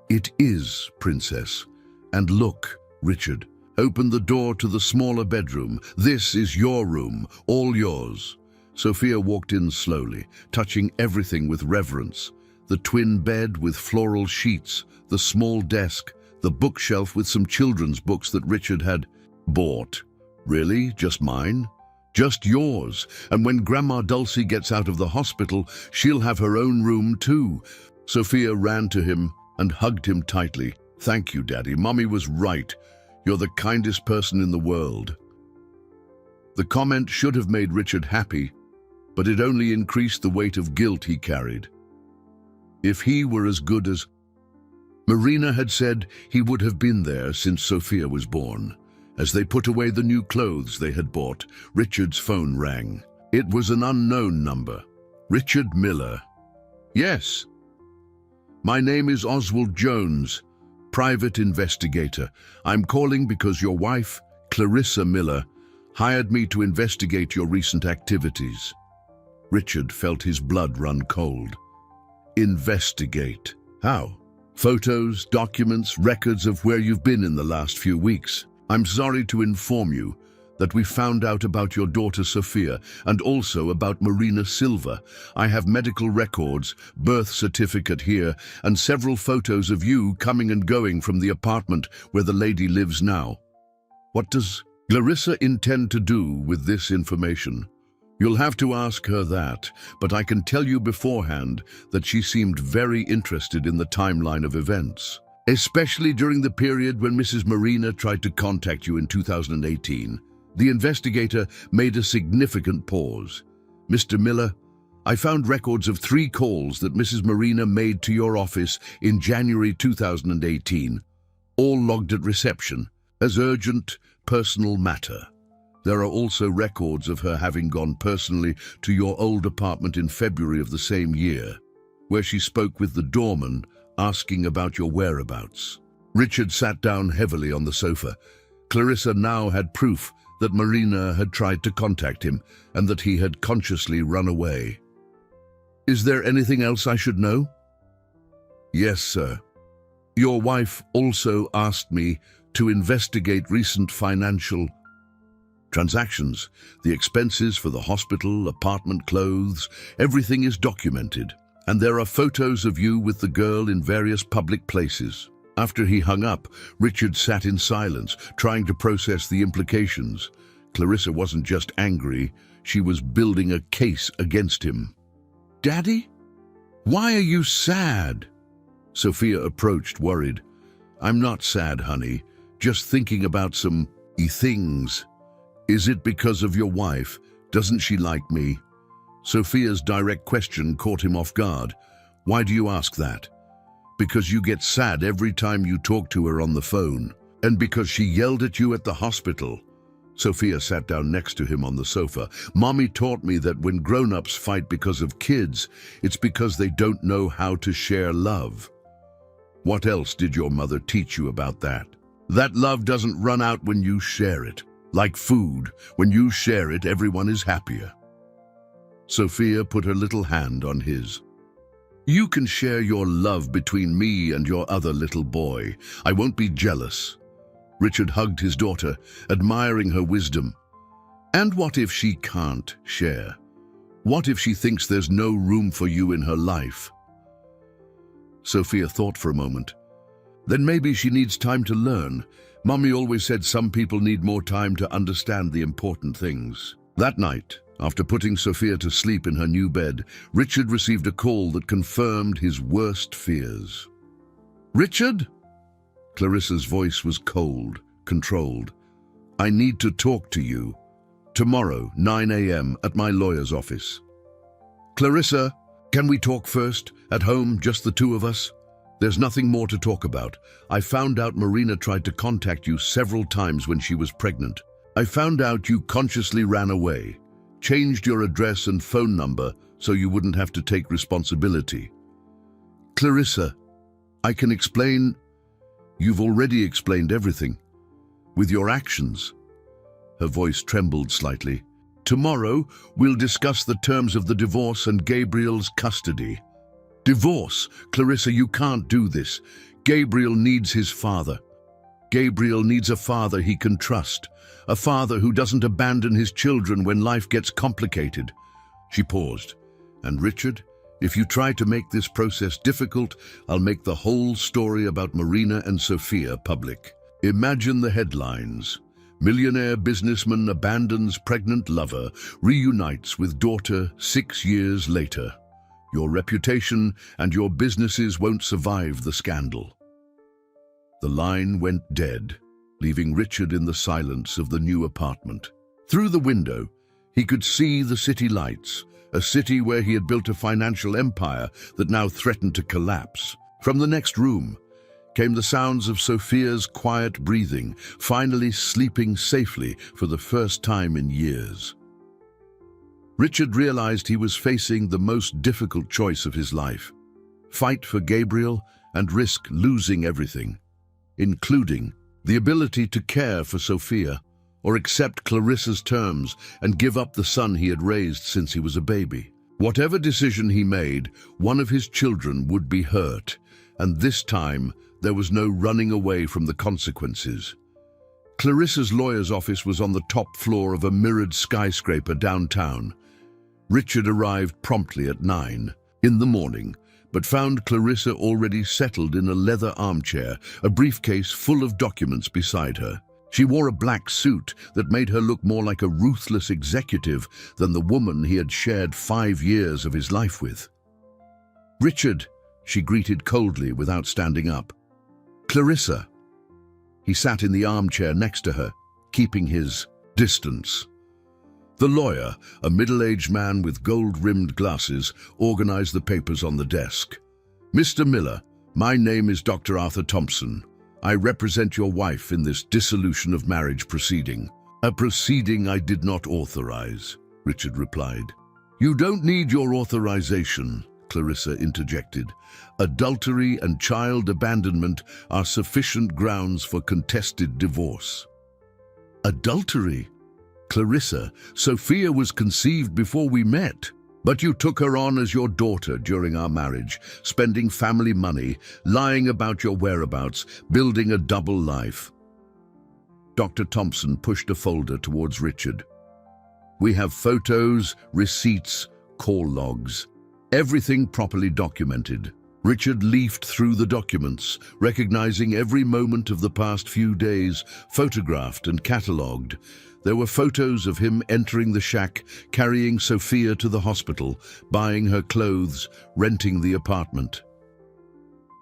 It is, Princess. And look, Richard, open the door to the smaller bedroom. This is your room, all yours. Sophia walked in slowly, touching everything with reverence. The twin bed with floral sheets, the small desk, the bookshelf with some children's books that Richard had bought. Really? Just mine? Just yours. And when Grandma Dulcie gets out of the hospital, she'll have her own room too. Sophia ran to him and hugged him tightly. Thank you, Daddy. Mommy was right. You're the kindest person in the world. The comment should have made Richard happy, but it only increased the weight of guilt he carried. If he were as good as Marina had said, he would have been there since Sophia was born. As they put away the new clothes they had bought, Richard's phone rang. It was an unknown number. Richard Miller. Yes. My name is Oswald Jones, private investigator. I'm calling because your wife, Clarissa Miller, hired me to investigate your recent activities. Richard felt his blood run cold. Investigate? How? Photos, documents, records of where you've been in the last few weeks. I'm sorry to inform you that we found out about your daughter Sophia and also about Marina Silva. I have medical records, birth certificate here, and several photos of you coming and going from the apartment where the lady lives now. What does Clarissa intend to do with this information? You'll have to ask her that, but I can tell you beforehand that she seemed very interested in the timeline of events, especially during the period when Mrs. Marina tried to contact you in 2018. The investigator made a significant pause. Mr. Miller, I found records of 3 calls that Mrs. Marina made to your office in January 2018, all logged at reception as urgent personal matter. There are also records of her having gone personally to your old apartment in February of the same year, where she spoke with the doorman asking about your whereabouts. Richard sat down heavily on the sofa. Clarissa now had proof that Marina had tried to contact him and that he had consciously run away. Is there anything else I should know? Yes, sir. Your wife also asked me to investigate recent financial transactions. The expenses for the hospital, apartment, clothes, everything is documented. And there are photos of you with the girl in various public places. After he hung up, Richard sat in silence, trying to process the implications. Clarissa wasn't just angry, she was building a case against him. Daddy? Why are you sad? Sophia approached, worried. I'm not sad, honey. Just thinking about some things. Is it because of your wife? Doesn't she like me? Sophia's direct question caught him off guard. Why do you ask that? Because you get sad every time you talk to her on the phone, and because she yelled at you at the hospital. Sophia sat down next to him on the sofa. Mommy taught me that when grown-ups fight because of kids, it's because they don't know how to share love. What else did your mother teach you about that? That love doesn't run out when you share it. Like food, when you share it, everyone is happier. Sophia put her little hand on his. You can share your love between me and your other little boy. I won't be jealous. Richard hugged his daughter, admiring her wisdom. And what if she can't share? What if she thinks there's no room for you in her life? Sophia thought for a moment. Then maybe she needs time to learn. Mommy always said some people need more time to understand the important things. That night, after putting Sophia to sleep in her new bed, Richard received a call that confirmed his worst fears. Richard? Clarissa's voice was cold, controlled. I need to talk to you. Tomorrow, 9 a.m. at my lawyer's office. Clarissa, can we talk first? At home, just the two of us? There's nothing more to talk about. I found out Marina tried to contact you several times when she was pregnant. I found out you consciously ran away, changed your address and phone number so you wouldn't have to take responsibility. Clarissa, I can explain. You've already explained everything. With your actions. Her voice trembled slightly. Tomorrow, we'll discuss the terms of the divorce and Gabriel's custody. Divorce? Clarissa, you can't do this. Gabriel needs his father. Gabriel needs a father he can trust. A father who doesn't abandon his children when life gets complicated. She paused. And Richard, if you try to make this process difficult, I'll make the whole story about Marina and Sophia public. Imagine the headlines. Millionaire businessman abandons pregnant lover, reunites with daughter 6 years later. Your reputation and your businesses won't survive the scandal. The line went dead, leaving Richard in the silence of the new apartment. Through the window, he could see the city lights, a city where he had built a financial empire that now threatened to collapse. From the next room came the sounds of Sophia's quiet breathing, finally sleeping safely for the first time in years. Richard realized he was facing the most difficult choice of his life. Fight for Gabriel and risk losing everything, including the ability to care for Sophia, or accept Clarissa's terms and give up the son he had raised since he was a baby. Whatever decision he made, one of his children would be hurt, and this time there was no running away from the consequences. Clarissa's lawyer's office was on the top floor of a mirrored skyscraper downtown. Richard arrived promptly at 9 in the morning, but found Clarissa already settled in a leather armchair, a briefcase full of documents beside her. She wore a black suit that made her look more like a ruthless executive than the woman he had shared 5 years of his life with. "Richard," she greeted coldly without standing up. "Clarissa." He sat in the armchair next to her, keeping his distance. The lawyer, a middle-aged man with gold-rimmed glasses, organized the papers on the desk. "Mr. Miller, my name is Dr. Arthur Thompson. I represent your wife in this dissolution of marriage proceeding." "A proceeding I did not authorize," Richard replied. "You don't need your authorization," Clarissa interjected. "Adultery and child abandonment are sufficient grounds for contested divorce." "Adultery? Clarissa, Sophia was conceived before we met. But you took her on as your daughter during our marriage, spending family money, lying about your whereabouts, building a double life." Dr. Thompson pushed a folder towards Richard. "We have photos, receipts, call logs, everything properly documented." Richard leafed through the documents, recognizing every moment of the past few days, photographed and catalogued. There were photos of him entering the shack, carrying Sophia to the hospital, buying her clothes, renting the apartment.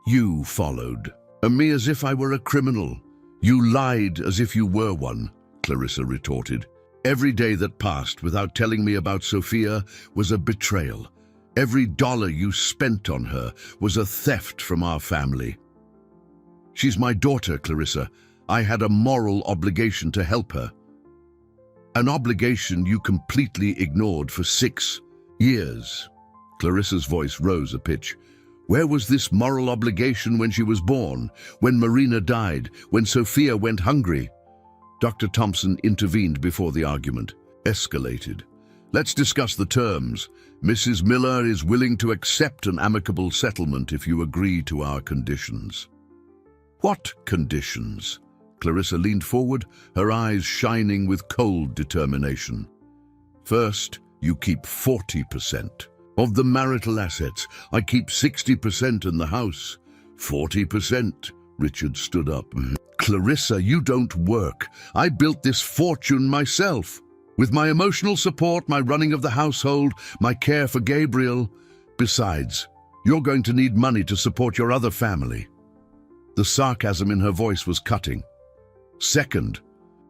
"You followed me as if I were a criminal. You lied as if you were one," Clarissa retorted. "Every day that passed without telling me about Sophia was a betrayal. Every dollar you spent on her was a theft from our family." "She's my daughter, Clarissa. I had a moral obligation to help her." "An obligation you completely ignored for 6 years. Clarissa's voice rose a pitch. "Where was this moral obligation when she was born, when Marina died, when Sophia went hungry?" Dr. Thompson intervened before the argument escalated. "Let's discuss the terms. Mrs. Miller is willing to accept an amicable settlement if you agree to our conditions." "What conditions?" Clarissa leaned forward, her eyes shining with cold determination. "First, you keep 40% of the marital assets. I keep 60% in the house." 40%? Richard stood up. "Clarissa, you don't work. I built this fortune myself. With my emotional support, my running of the household, my care for Gabriel. Besides, you're going to need money to support your other family." The sarcasm in her voice was cutting. "Second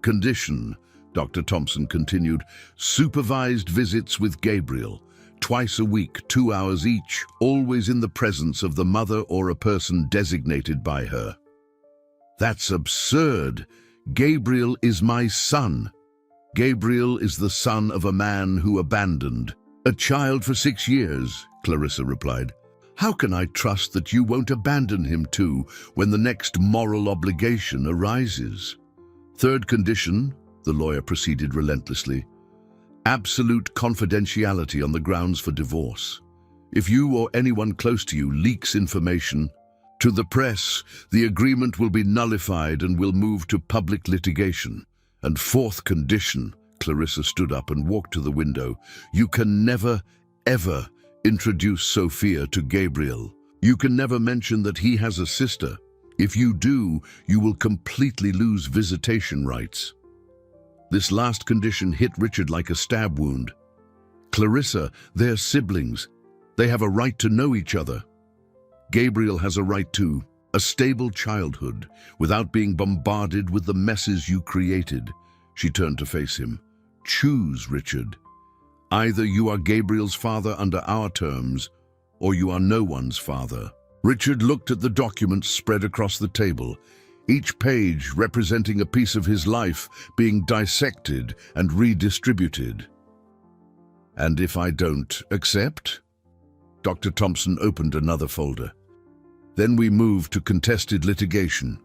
condition," Dr. Thompson continued, "supervised visits with Gabriel, twice a week, 2 hours each, always in the presence of the mother or a person designated by her." "That's absurd. Gabriel is my son." "Gabriel is the son of a man who abandoned a child for 6 years, Clarissa replied. "How can I trust that you won't abandon him too when the next moral obligation arises?" "Third condition," the lawyer proceeded relentlessly, "absolute confidentiality on the grounds for divorce. If you or anyone close to you leaks information to the press, the agreement will be nullified and will move to public litigation. And fourth condition," Clarissa stood up and walked to the window, "you can never, ever introduce Sophia to Gabriel. You can never mention that he has a sister. If you do, you will completely lose visitation rights." This last condition hit Richard like a stab wound. "Clarissa, they're siblings. They have a right to know each other. Gabriel has a right to a stable childhood without being bombarded with the messes you created." She turned to face him. "Choose, Richard. Either you are Gabriel's father under our terms, or you are no one's father." Richard looked at the documents spread across the table, each page representing a piece of his life being dissected and redistributed. "And if I don't accept?" Dr. Thompson opened another folder. "Then we move to contested litigation.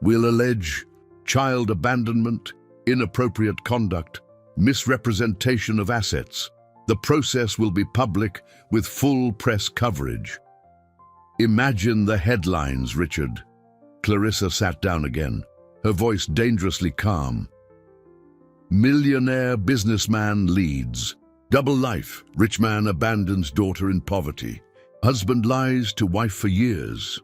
We'll allege child abandonment, inappropriate conduct, misrepresentation of assets. The process will be public with full press coverage." "Imagine the headlines, Richard." Clarissa sat down again, her voice dangerously calm. "Millionaire businessman leads. Double life, rich man abandons daughter in poverty. Husband lies to wife for years.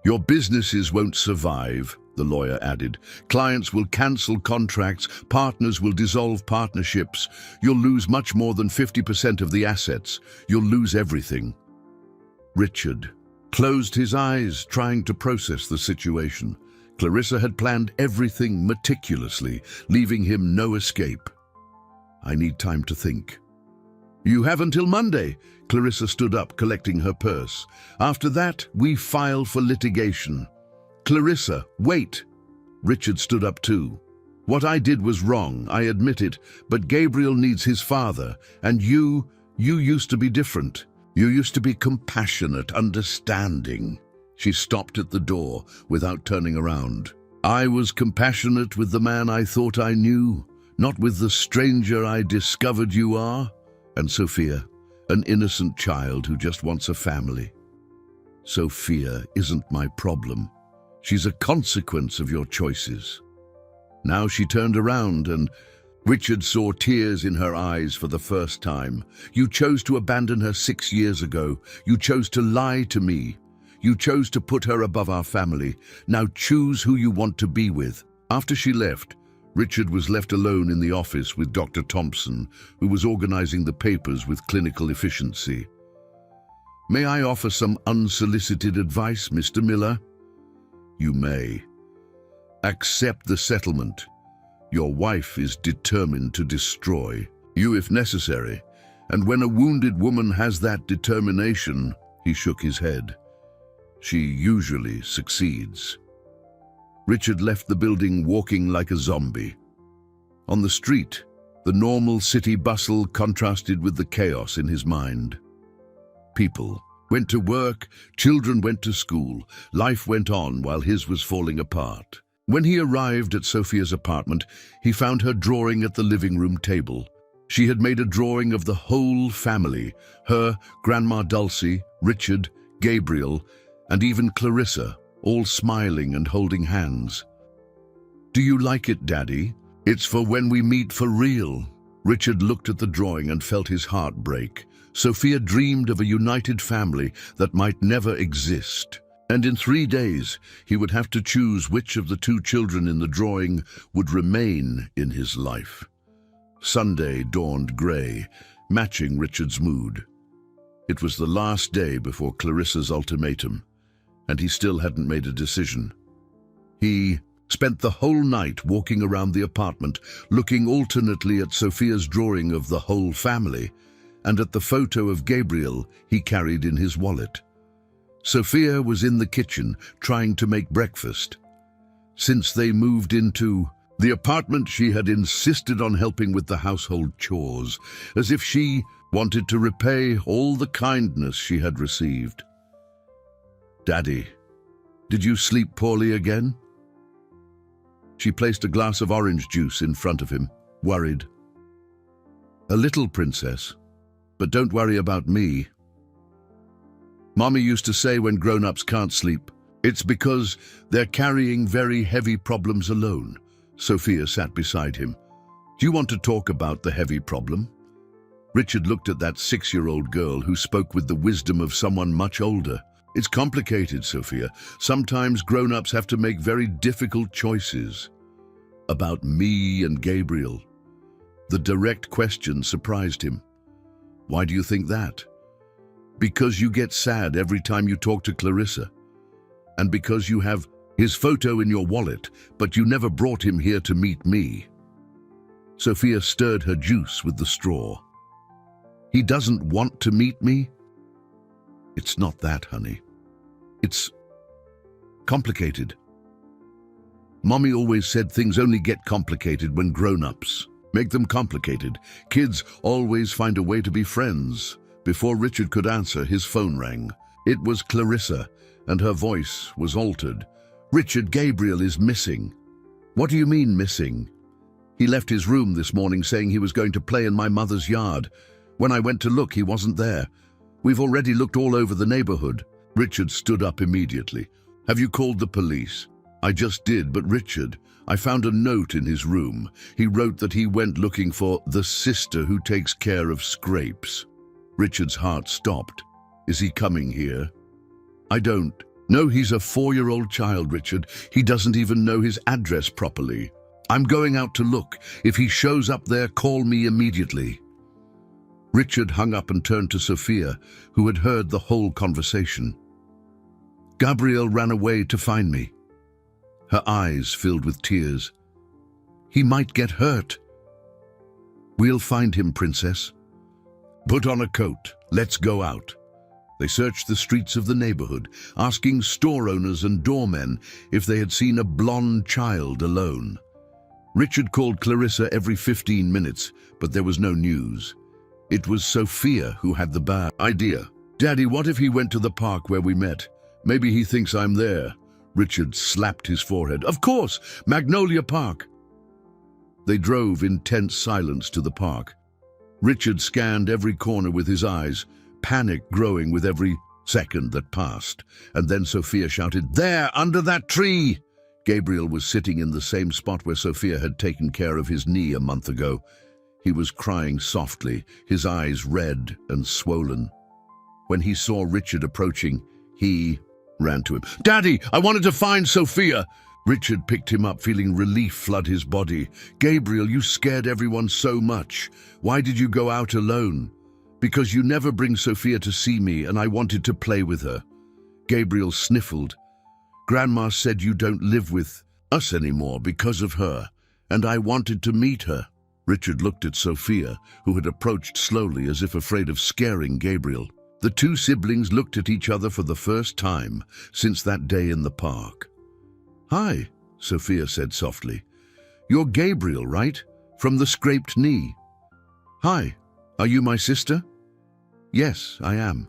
Your businesses won't survive. the lawyer added. Clients will cancel contracts, partners will dissolve partnerships. You'll lose much more than 50% of the assets. You'll lose everything. Richard closed his eyes, trying to process the situation. Clarissa had planned everything meticulously, leaving him no escape. I need time to think. You have until Monday. Clarissa stood up, collecting her purse. After that, we file for litigation. Clarissa, wait. Richard stood up too. What I did was wrong, I admit it, but Gabriel needs his father, and you used to be different. You used to be compassionate, understanding. She stopped at the door without turning around. I was compassionate with the man I thought I knew, not with the stranger I discovered you are. And Sophia, an innocent child who just wants a family. Sophia isn't my problem. She's a consequence of your choices. Now she turned around and Richard saw tears in her eyes for the first time. You chose to abandon her 6 years ago. You chose to lie to me. You chose to put her above our family. Now choose who you want to be with. After she left, Richard was left alone in the office with Dr. Thompson, who was organizing the papers with clinical efficiency. May I offer some unsolicited advice, Mr. Miller? You may. Accept the settlement. Your wife is determined to destroy you if necessary, and when a wounded woman has that determination, he shook his head, she usually succeeds. Richard left the building walking like a zombie. On the street, the normal city bustle contrasted with the chaos in his mind. People went to work, children went to school, life went on while his was falling apart. When he arrived at Sophia's apartment, he found her drawing at the living room table. She had made a drawing of the whole family, her, Grandma Dulcie, Richard, Gabriel, and even Clarissa, all smiling and holding hands. Do you like it, Daddy? It's for when we meet for real. Richard looked at the drawing and felt his heart break. Sophia dreamed of a united family that might never exist. And in 3 days, he would have to choose which of the 2 children in the drawing would remain in his life. Sunday dawned grey, matching Richard's mood. It was the last day before Clarissa's ultimatum, and he still hadn't made a decision. He spent the whole night walking around the apartment, looking alternately at Sophia's drawing of the whole family and at the photo of Gabriel he carried in his wallet. Sophia was in the kitchen, trying to make breakfast. Since they moved into the apartment, she had insisted on helping with the household chores, as if she wanted to repay all the kindness she had received. Daddy, did you sleep poorly again? She placed a glass of orange juice in front of him, worried. A little, princess, but don't worry about me. Mommy used to say when grown-ups can't sleep, it's because they're carrying very heavy problems alone. Sophia sat beside him. Do you want to talk about the heavy problem? Richard looked at that 6-year-old girl who spoke with the wisdom of someone much older. It's complicated, Sophia. Sometimes grown-ups have to make very difficult choices. About me and Gabriel. The direct question surprised him. Why do you think that? Because you get sad every time you talk to Clarissa. And because you have his photo in your wallet, but you never brought him here to meet me. Sophia stirred her juice with the straw. He doesn't want to meet me? It's not that, honey. It's complicated. Mommy always said things only get complicated when grown-ups make them complicated. Kids always find a way to be friends. Before Richard could answer, his phone rang. It was Clarissa, and her voice was altered. Richard, Gabriel is missing. What do you mean missing? He left his room this morning saying he was going to play in my mother's yard. When I went to look, he wasn't there. We've already looked all over the neighborhood. Richard stood up immediately. Have you called the police? I just did, but Richard, I found a note in his room. He wrote that he went looking for the sister who takes care of scrapes. Richard's heart stopped. Is he coming here? I don't. No, he's a 4-year-old child, Richard. He doesn't even know his address properly. I'm going out to look. If he shows up there, call me immediately. Richard hung up and turned to Sophia, who had heard the whole conversation. Gabriel ran away to find me. Her eyes filled with tears. He might get hurt. We'll find him, Princess. Put on a coat. Let's go out. They searched the streets of the neighborhood, asking store owners and doormen if they had seen a blonde child alone. Richard called Clarissa every 15 minutes, but there was no news. It was Sophia who had the bad idea. Daddy, what if he went to the park where we met? Maybe he thinks I'm there. Richard slapped his forehead. Of course, Magnolia Park. They drove in tense silence to the park. Richard scanned every corner with his eyes, panic growing with every second that passed. And then Sophia shouted, "There, under that tree!" Gabriel was sitting in the same spot where Sophia had taken care of his knee a month ago. He was crying softly, his eyes red and swollen. When he saw Richard approaching, he ran to him. "Daddy, I wanted to find Sophia!" Richard picked him up, feeling relief flood his body. "Gabriel, you scared everyone so much. Why did you go out alone?" "Because you never bring Sophia to see me, and I wanted to play with her." Gabriel sniffled. "Grandma said you don't live with us anymore because of her, and I wanted to meet her." Richard looked at Sophia, who had approached slowly as if afraid of scaring Gabriel. The two siblings looked at each other for the first time since that day in the park. "Hi," Sophia said softly. "You're Gabriel, right? From the scraped knee." "Hi, are you my sister?" "Yes, I am.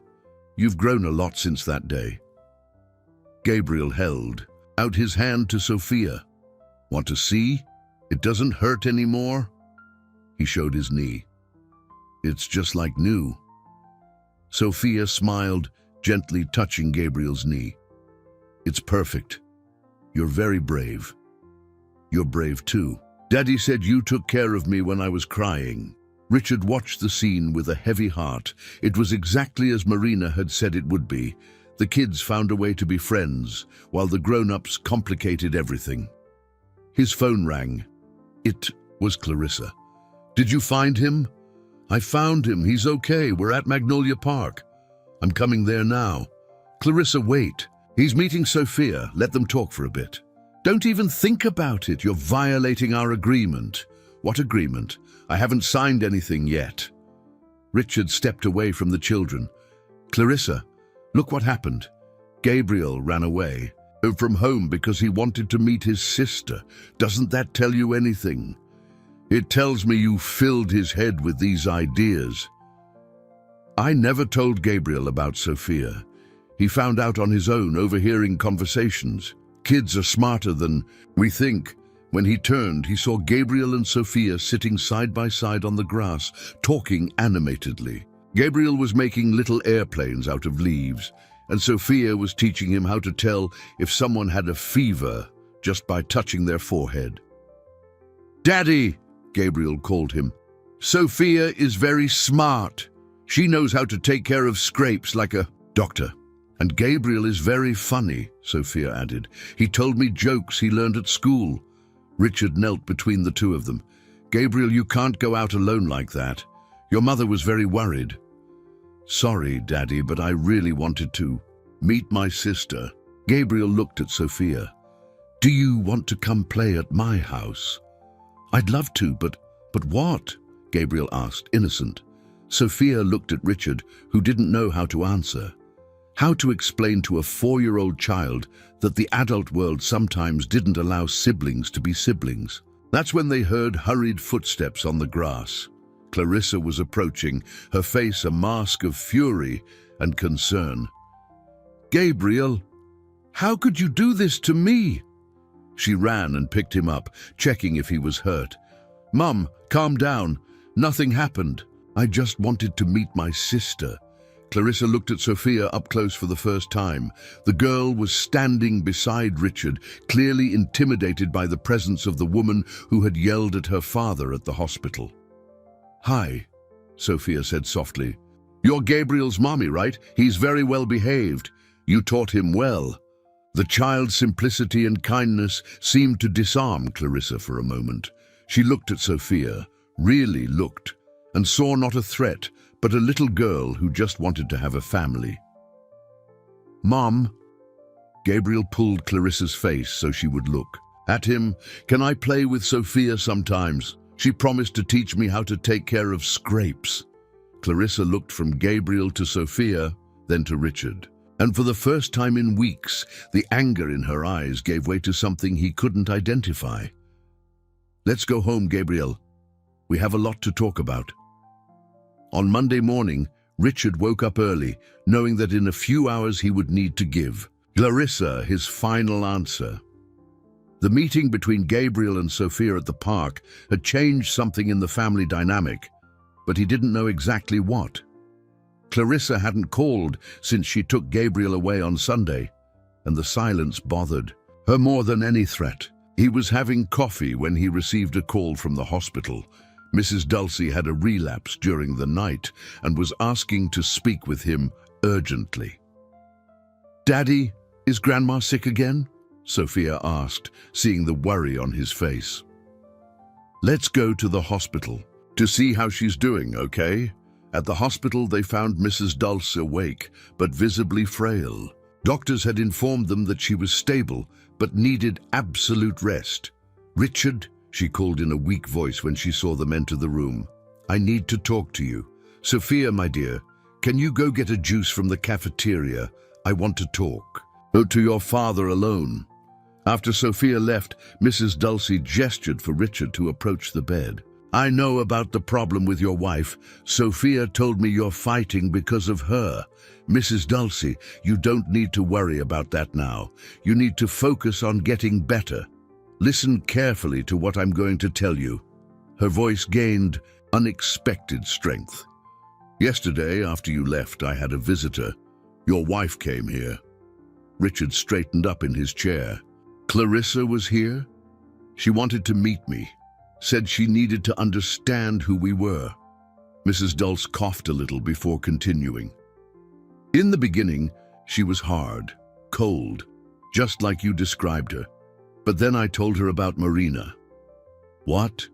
You've grown a lot since that day." Gabriel held out his hand to Sophia. "Want to see? It doesn't hurt anymore." He showed his knee. "It's just like new." Sophia smiled, gently touching Gabriel's knee. "It's perfect. You're very brave." "You're brave too. Daddy said you took care of me when I was crying." Richard watched the scene with a heavy heart. It was exactly as Marina had said it would be. The kids found a way to be friends, while the grown-ups complicated everything. His phone rang. It was Clarissa. "Did you find him?" "I found him. He's okay. We're at Magnolia Park." "I'm coming there now." "Clarissa, wait. He's meeting Sophia. Let them talk for a bit." "Don't even think about it. You're violating our agreement." "What agreement? I haven't signed anything yet." Richard stepped away from the children. "Clarissa, look what happened. Gabriel ran away from home because he wanted to meet his sister. Doesn't that tell you anything?" "It tells me you filled his head with these ideas." "I never told Gabriel about Sophia. He found out on his own, overhearing conversations. Kids are smarter than we think." When he turned, he saw Gabriel and Sophia sitting side by side on the grass, talking animatedly. Gabriel was making little airplanes out of leaves, and Sophia was teaching him how to tell if someone had a fever just by touching their forehead. "Daddy," Gabriel called him. "Sophia is very smart. She knows how to take care of scrapes like a doctor." "And Gabriel is very funny," Sophia added. "He told me jokes he learned at school." Richard knelt between the two of them. "Gabriel, you can't go out alone like that. Your mother was very worried." "Sorry, Daddy, but I really wanted to meet my sister." Gabriel looked at Sophia. "Do you want to come play at my house?" "I'd love to, but what?" Gabriel asked, innocent. Sophia looked at Richard, who didn't know how to answer. How to explain to a 4-year-old child that the adult world sometimes didn't allow siblings to be siblings? That's when they heard hurried footsteps on the grass. Clarissa was approaching, her face a mask of fury and concern. "Gabriel, how could you do this to me?" She ran and picked him up, checking if he was hurt. "Mum, calm down. Nothing happened. I just wanted to meet my sister." Clarissa looked at Sophia up close for the first time. The girl was standing beside Richard, clearly intimidated by the presence of the woman who had yelled at her father at the hospital. "Hi," Sophia said softly. "You're Gabriel's mommy, right? He's very well behaved. You taught him well." The child's simplicity and kindness seemed to disarm Clarissa for a moment. She looked at Sophia, really looked, and saw not a threat, but a little girl who just wanted to have a family. "Mom," Gabriel pulled Clarissa's face so she would look at him. "Can I play with Sophia sometimes? She promised to teach me how to take care of scrapes." Clarissa looked from Gabriel to Sophia, then to Richard. And for the first time in weeks, the anger in her eyes gave way to something he couldn't identify. "Let's go home, Gabriel. We have a lot to talk about." On Monday morning, Richard woke up early, knowing that in a few hours he would need to give Clarissa his final answer. The meeting between Gabriel and Sophia at the park had changed something in the family dynamic, but he didn't know exactly what. Clarissa hadn't called since she took Gabriel away on Sunday, and the silence bothered her more than any threat. He was having coffee when he received a call from the hospital. Mrs. Dulcie had a relapse during the night and was asking to speak with him urgently. "Daddy, is Grandma sick again?" Sophia asked, seeing the worry on his face. "Let's go to the hospital to see how she's doing, okay?" At the hospital, they found Mrs. Dulce awake, but visibly frail. Doctors had informed them that she was stable, but needed absolute rest. "Richard," she called in a weak voice when she saw them enter the room. "I need to talk to you. Sophia, my dear, can you go get a juice from the cafeteria? I want to talk." "Oh, to your father alone." After Sophia left, Mrs. Dulcie gestured for Richard to approach the bed. "I know about the problem with your wife. Sophia told me you're fighting because of her. Mrs. Dulcie, you don't need to worry about that now. You need to focus on getting better. Listen carefully to what I'm going to tell you." Her voice gained unexpected strength. "Yesterday, after you left, I had a visitor. Your wife came here." Richard straightened up in his chair. "Clarissa was here? She wanted to meet me. Said she needed to understand who we were." Mrs. Dulce coughed a little before continuing. "In the beginning, she was hard, cold, just like you described her. But then I told her about Marina." "What?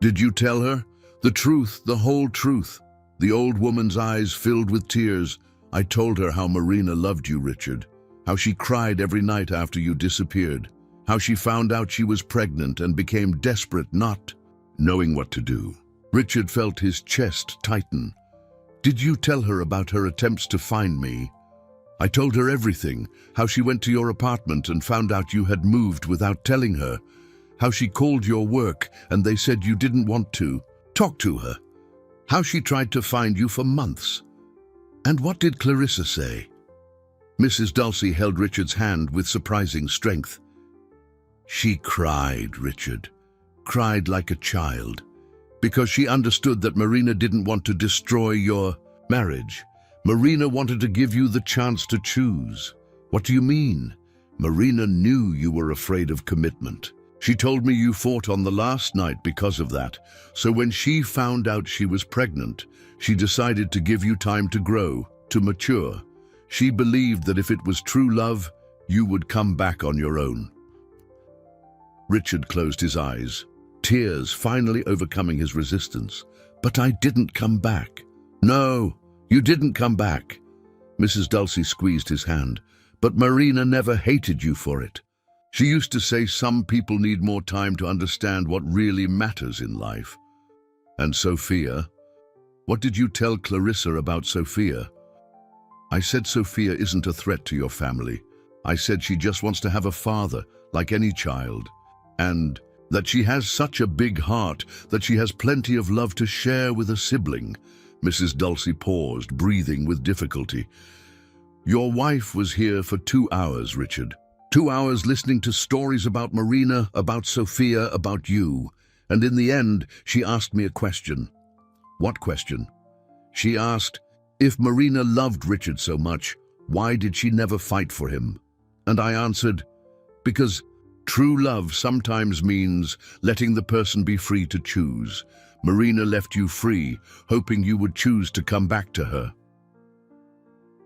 Did you tell her? The truth, the whole truth?" The old woman's eyes filled with tears. "I told her how Marina loved you, Richard, how she cried every night after you disappeared, how she found out she was pregnant and became desperate, not knowing what to do." Richard felt his chest tighten. "Did you tell her about her attempts to find me?" "I told her everything, how she went to your apartment and found out you had moved without telling her, how she called your work and they said you didn't want to talk to her, how she tried to find you for months." "And what did Clarissa say?" Mrs. Dulcie held Richard's hand with surprising strength. "She cried, Richard, cried like a child, because she understood that Marina didn't want to destroy your marriage. Marina wanted to give you the chance to choose." "What do you mean?" "Marina knew you were afraid of commitment. She told me you fought on the last night because of that. So when she found out she was pregnant, she decided to give you time to grow, to mature. She believed that if it was true love, you would come back on your own." Richard closed his eyes, tears finally overcoming his resistance. "But I didn't come back." "No, you didn't come back." Mrs. Dulcie squeezed his hand. "But Marina never hated you for it. She used to say some people need more time to understand what really matters in life." "And Sophia? What did you tell Clarissa about Sophia?" "I said Sophia isn't a threat to your family. I said she just wants to have a father, like any child. And that she has such a big heart that she has plenty of love to share with a sibling." Mrs. Dulcie paused, breathing with difficulty. "Your wife was here for 2 hours, Richard. 2 hours listening to stories about Marina, about Sophia, about you. And in the end, she asked me a question." "What question?" "She asked, if Marina loved Richard so much, why did she never fight for him? And I answered, because true love sometimes means letting the person be free to choose. Marina left you free, hoping you would choose to come back to her."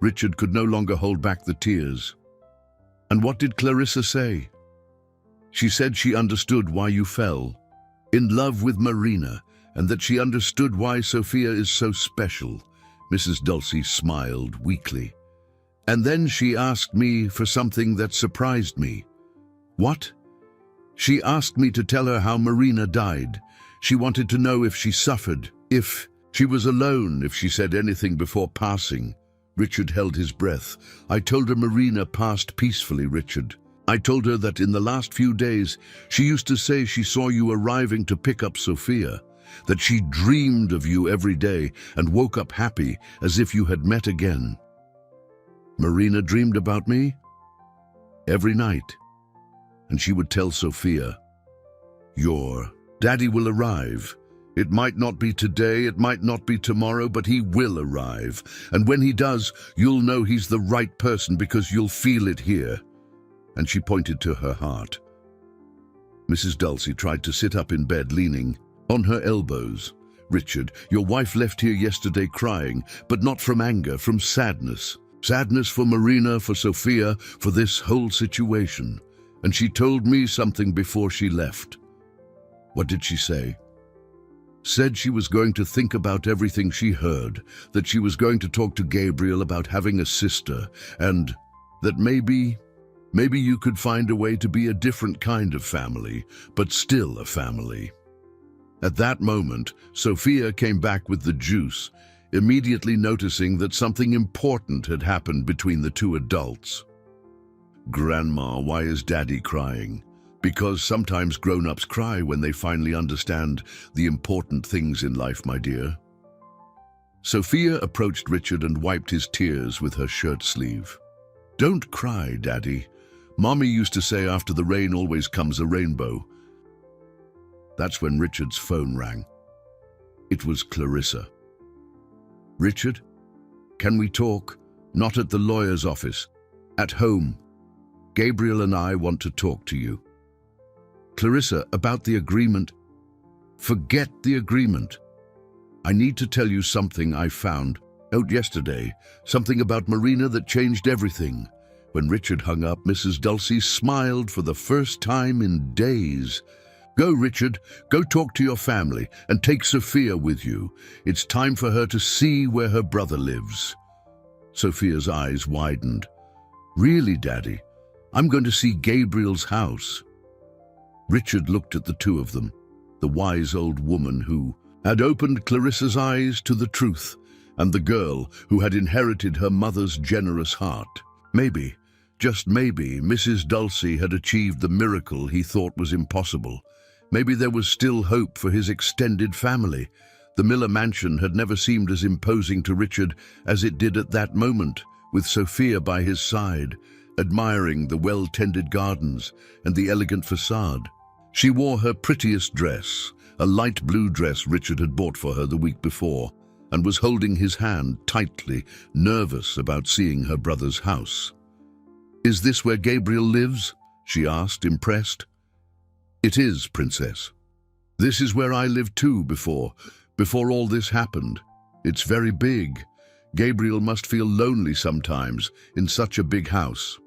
Richard could no longer hold back the tears. And what did Clarissa say? She said she understood why you fell in love with Marina, and that she understood why Sophia is so special. Mrs. Dulcie smiled weakly. And then she asked me for something that surprised me. What? She asked me to tell her how Marina died. She wanted to know if she suffered, if she was alone, if she said anything before passing. Richard held his breath. I told her Marina passed peacefully, Richard. I told her that in the last few days she used to say she saw you arriving to pick up Sophia, that she dreamed of you every day and woke up happy as if you had met again. Marina dreamed about me every night, and she would tell Sophia, your daddy will arrive. It might not be today, it might not be tomorrow, but he will arrive. And when he does, you'll know he's the right person because you'll feel it here. And she pointed to her heart. Mrs. Dulcie tried to sit up in bed, leaning on her elbows. Richard, your wife left here yesterday crying, but not from anger, from sadness. Sadness for Marina, for Sophia, for this whole situation. And she told me something before she left. What did she say? Said she was going to think about everything she heard, that she was going to talk to Gabriel about having a sister, and that maybe you could find a way to be a different kind of family, but still a family. At that moment, Sophia came back with the juice, immediately noticing that something important had happened between the two adults. Grandma, why is Daddy crying? Because sometimes grown-ups cry when they finally understand the important things in life, my dear. Sophia approached Richard and wiped his tears with her shirt sleeve. Don't cry, Daddy. Mommy used to say after the rain always comes a rainbow. That's when Richard's phone rang. It was Clarissa. Richard, can we talk? Not at the lawyer's office. At home. Gabriel and I want to talk to you. Clarissa, about the agreement. Forget the agreement. I need to tell you something I found out yesterday, something about Marina that changed everything. When Richard hung up, Mrs. Dulcie smiled for the first time in days. Go, Richard, go talk to your family and take Sophia with you. It's time for her to see where her brother lives. Sophia's eyes widened. Really, Daddy? I'm going to see Gabriel's house. Richard looked at the two of them, the wise old woman who had opened Clarissa's eyes to the truth, and the girl who had inherited her mother's generous heart. Maybe, just maybe, Mrs. Dulcie had achieved the miracle he thought was impossible. Maybe there was still hope for his extended family. The Miller mansion had never seemed as imposing to Richard as it did at that moment, with Sophia by his side, admiring the well-tended gardens and the elegant facade. She wore her prettiest dress, a light blue dress Richard had bought for her the week before, and was holding his hand tightly, nervous about seeing her brother's house. Is this where Gabriel lives? She asked, impressed. It is, Princess. This is where I lived too before all this happened. It's very big. Gabriel must feel lonely sometimes in such a big house.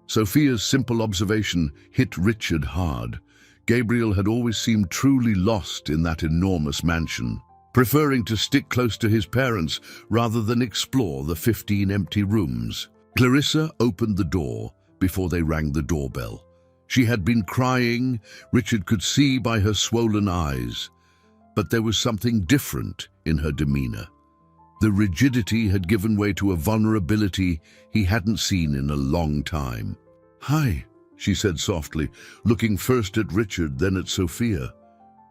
Sophia's simple observation hit Richard hard. Gabriel had always seemed truly lost in that enormous mansion, preferring to stick close to his parents rather than explore the 15 empty rooms. Clarissa opened the door before they rang the doorbell. She had been crying, Richard could see by her swollen eyes, but there was something different in her demeanor. The rigidity had given way to a vulnerability he hadn't seen in a long time. Hi, she said softly, looking first at Richard, then at Sophia.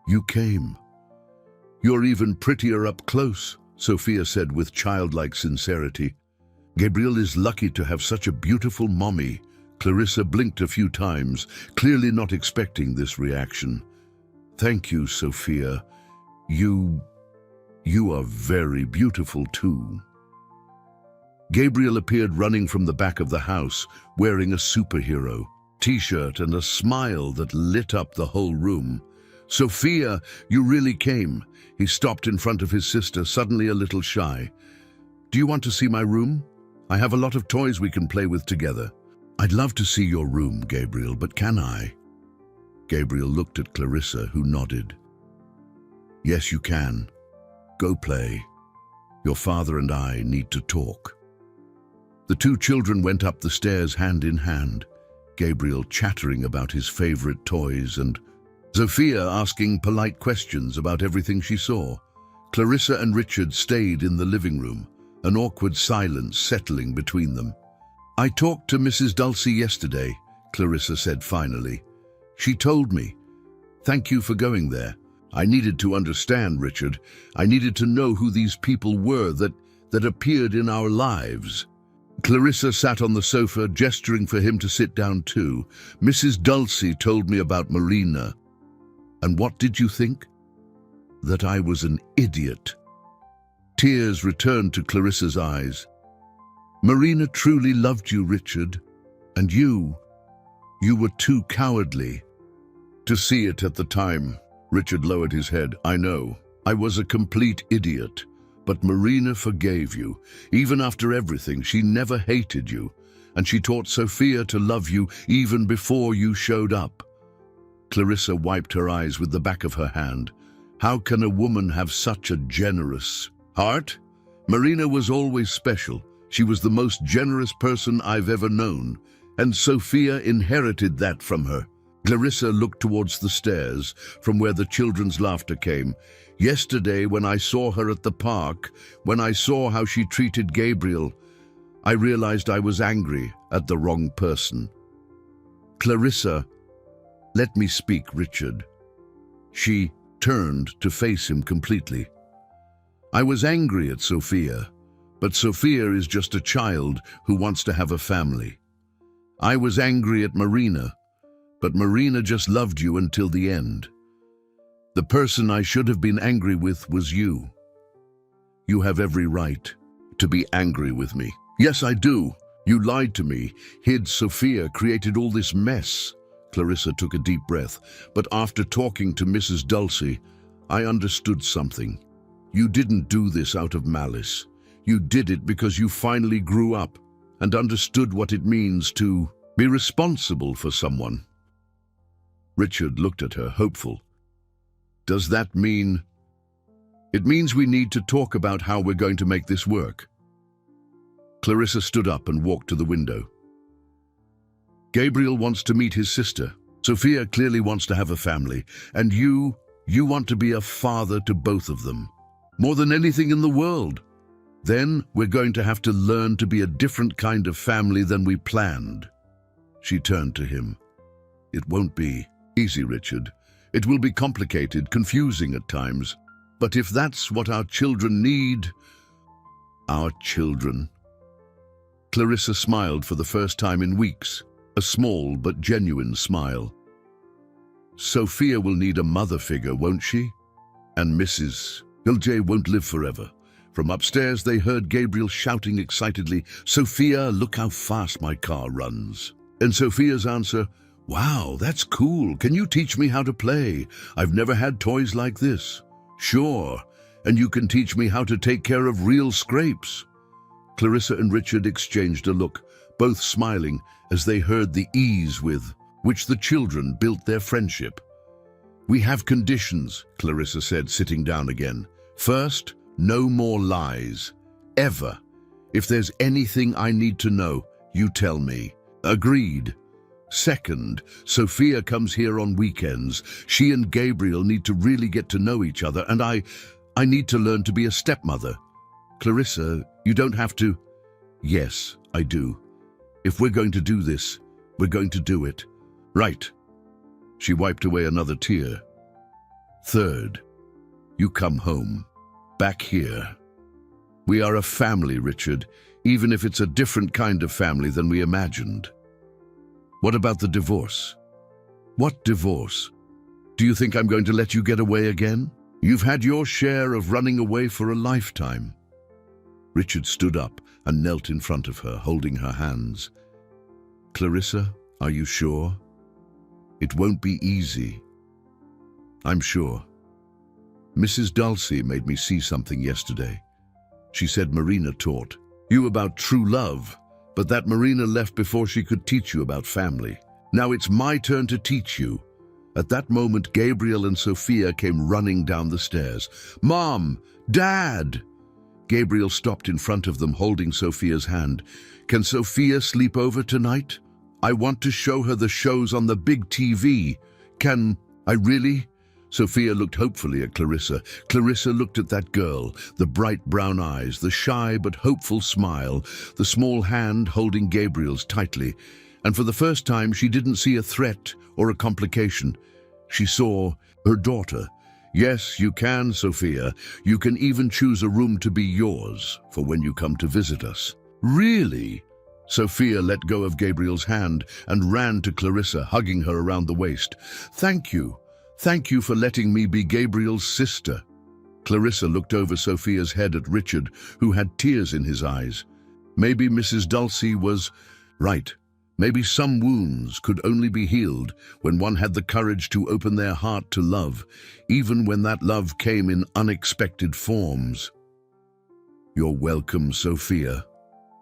You came. You're even prettier up close, Sophia said with childlike sincerity. Gabriel is lucky to have such a beautiful mommy. Clarissa blinked a few times, clearly not expecting this reaction. Thank you, Sophia. You are very beautiful too. Gabriel appeared running from the back of the house, wearing a superhero t-shirt and a smile that lit up the whole room. Sophia, you really came. He stopped in front of his sister, suddenly a little shy. Do you want to see my room? I have a lot of toys we can play with together. I'd love to see your room, Gabriel, but can I? Gabriel looked at Clarissa, who nodded. Yes, you can. Go play. Your father and I need to talk. The two children went up the stairs hand in hand, Gabriel chattering about his favorite toys and Sophia asking polite questions about everything she saw. Clarissa and Richard stayed in the living room, an awkward silence settling between them. I talked to Mrs. Dulcie yesterday, Clarissa said finally. She told me. Thank you for going there. I needed to understand, Richard. I needed to know who these people were that appeared in our lives. Clarissa sat on the sofa, gesturing for him to sit down too. Mrs. Dulcie told me about Marina. And what did you think? That I was an idiot. Tears returned to Clarissa's eyes. Marina truly loved you, Richard. And you were too cowardly. To see it at the time, Richard lowered his head. I know, I was a complete idiot. But Marina forgave you. Even after everything, she never hated you. And she taught Sophia to love you even before you showed up. Clarissa wiped her eyes with the back of her hand. How can a woman have such a generous heart? Marina was always special. She was the most generous person I've ever known. And Sophia inherited that from her. Clarissa looked towards the stairs, from where the children's laughter came. Yesterday, when I saw her at the park, when I saw how she treated Gabriel, I realized I was angry at the wrong person. Clarissa, let me speak, Richard. She turned to face him completely. I was angry at Sophia, but Sophia is just a child who wants to have a family. I was angry at Marina, but Marina just loved you until the end. The person I should have been angry with was you. You have every right to be angry with me. Yes, I do. You lied to me, hid Sophia, created all this mess. Clarissa took a deep breath, but after talking to Mrs. Dulcie, I understood something. You didn't do this out of malice. You did it because you finally grew up and understood what it means to be responsible for someone. Richard looked at her, hopeful. Does that mean? It means we need to talk about how we're going to make this work. Clarissa stood up and walked to the window. Gabriel wants to meet his sister. Sophia clearly wants to have a family. And you want to be a father to both of them. More than anything in the world. Then we're going to have to learn to be a different kind of family than we planned. She turned to him. It won't be easy, Richard. It will be complicated, confusing at times. But if that's what our children need, our children. Clarissa smiled for the first time in weeks, a small but genuine smile. Sophia will need a mother figure, won't she? And Mrs. Ilje won't live forever. From upstairs they heard Gabriel shouting excitedly, Sophia, look how fast my car runs. And Sophia's answer, wow, that's cool. Can you teach me how to play? I've never had toys like this. Sure, and you can teach me how to take care of real scrapes. Clarissa and Richard exchanged a look, both smiling as they heard the ease with which the children built their friendship. We have conditions, Clarissa said, sitting down again. First, no more lies. Ever. If there's anything I need to know, you tell me. Agreed. Second, Sophia comes here on weekends. She and Gabriel need to really get to know each other, and I need to learn to be a stepmother. Clarissa, you don't have to. Yes, I do. If we're going to do this, we're going to do it. Right. She wiped away another tear. Third, you come home. Back here. We are a family, Richard, even if it's a different kind of family than we imagined. What about the divorce? What divorce? Do you think I'm going to let you get away again? You've had your share of running away for a lifetime. Richard stood up and knelt in front of her, holding her hands. Clarissa, are you sure? It won't be easy. I'm sure. Mrs. Dulcie made me see something yesterday. She said Marina taught you about true love, but that Marina left before she could teach you about family. Now it's my turn to teach you." At that moment, Gabriel and Sophia came running down the stairs. "Mom! Dad!" Gabriel stopped in front of them, holding Sophia's hand. "Can Sophia sleep over tonight? I want to show her the shows on the big TV. Can I really?" Sophia looked hopefully at Clarissa. Clarissa looked at that girl, the bright brown eyes, the shy but hopeful smile, the small hand holding Gabriel's tightly. And for the first time, she didn't see a threat or a complication. She saw her daughter. "Yes, you can, Sophia. You can even choose a room to be yours for when you come to visit us." "Really?" Sophia let go of Gabriel's hand and ran to Clarissa, hugging her around the waist. "Thank you. Thank you for letting me be Gabriel's sister." Clarissa looked over Sophia's head at Richard, who had tears in his eyes. Maybe Mrs. Dulcie was right. Maybe some wounds could only be healed when one had the courage to open their heart to love, even when that love came in unexpected forms. "You're welcome, Sophia.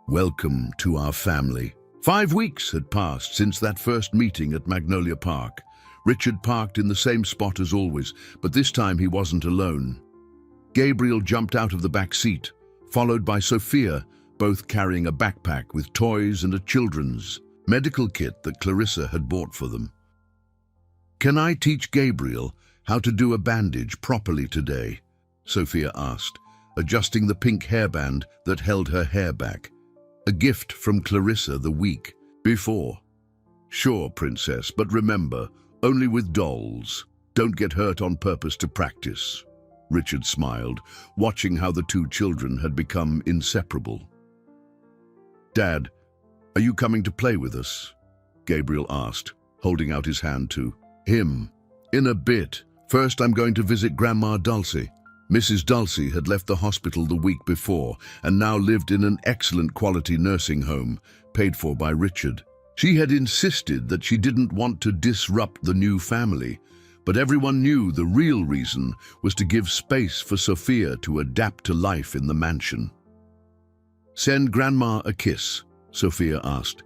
Welcome to our family." 5 weeks had passed since that first meeting at Magnolia Park. Richard parked in the same spot as always, but this time he wasn't alone. Gabriel jumped out of the back seat, followed by Sophia, both carrying a backpack with toys and a children's medical kit that Clarissa had bought for them. "Can I teach Gabriel how to do a bandage properly today?" Sophia asked, adjusting the pink hairband that held her hair back. A gift from Clarissa the week before. "Sure, Princess, but remember, only with dolls. Don't get hurt on purpose to practice." Richard smiled, watching how the two children had become inseparable. "Dad, are you coming to play with us?" Gabriel asked, holding out his hand to him. "In a bit. First, I'm going to visit Grandma Dulcie." Mrs. Dulcie had left the hospital the week before and now lived in an excellent quality nursing home, paid for by Richard. She had insisted that she didn't want to disrupt the new family, but everyone knew the real reason was to give space for Sophia to adapt to life in the mansion. "Send Grandma a kiss," Sophia asked,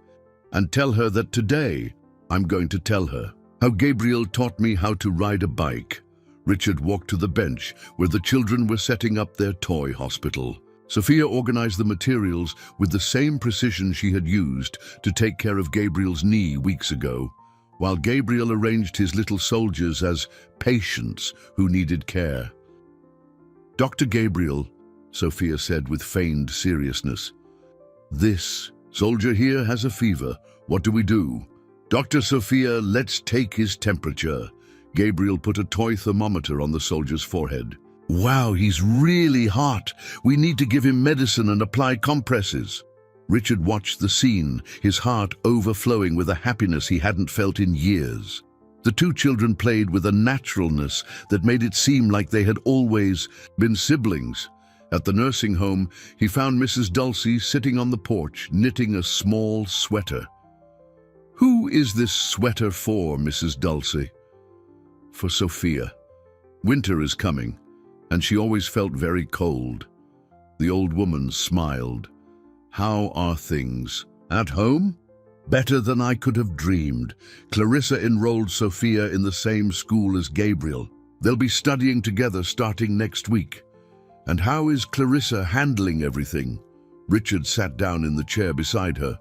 "and tell her that today I'm going to tell her how Gabriel taught me how to ride a bike." Richard walked to the bench where the children were setting up their toy hospital. Sophia organized the materials with the same precision she had used to take care of Gabriel's knee weeks ago, while Gabriel arranged his little soldiers as patients who needed care. "Dr. Gabriel," Sophia said with feigned seriousness, "this soldier here has a fever. What do we do?" "Dr. Sophia, let's take his temperature." Gabriel put a toy thermometer on the soldier's forehead. "Wow, he's really hot. We need to give him medicine and apply compresses." Richard watched the scene, his heart overflowing with a happiness he hadn't felt in years. The two children played with a naturalness that made it seem like they had always been siblings. At the nursing home, he found Mrs. Dulcie sitting on the porch, knitting a small sweater. "Who is this sweater for, Mrs. Dulcie?" "For Sophia. Winter is coming, and she always felt very cold." The old woman smiled. "How are things? At home? Better than I could have dreamed. Clarissa enrolled Sophia in the same school as Gabriel. They'll be studying together starting next week." "And how is Clarissa handling everything?" Richard sat down in the chair beside her.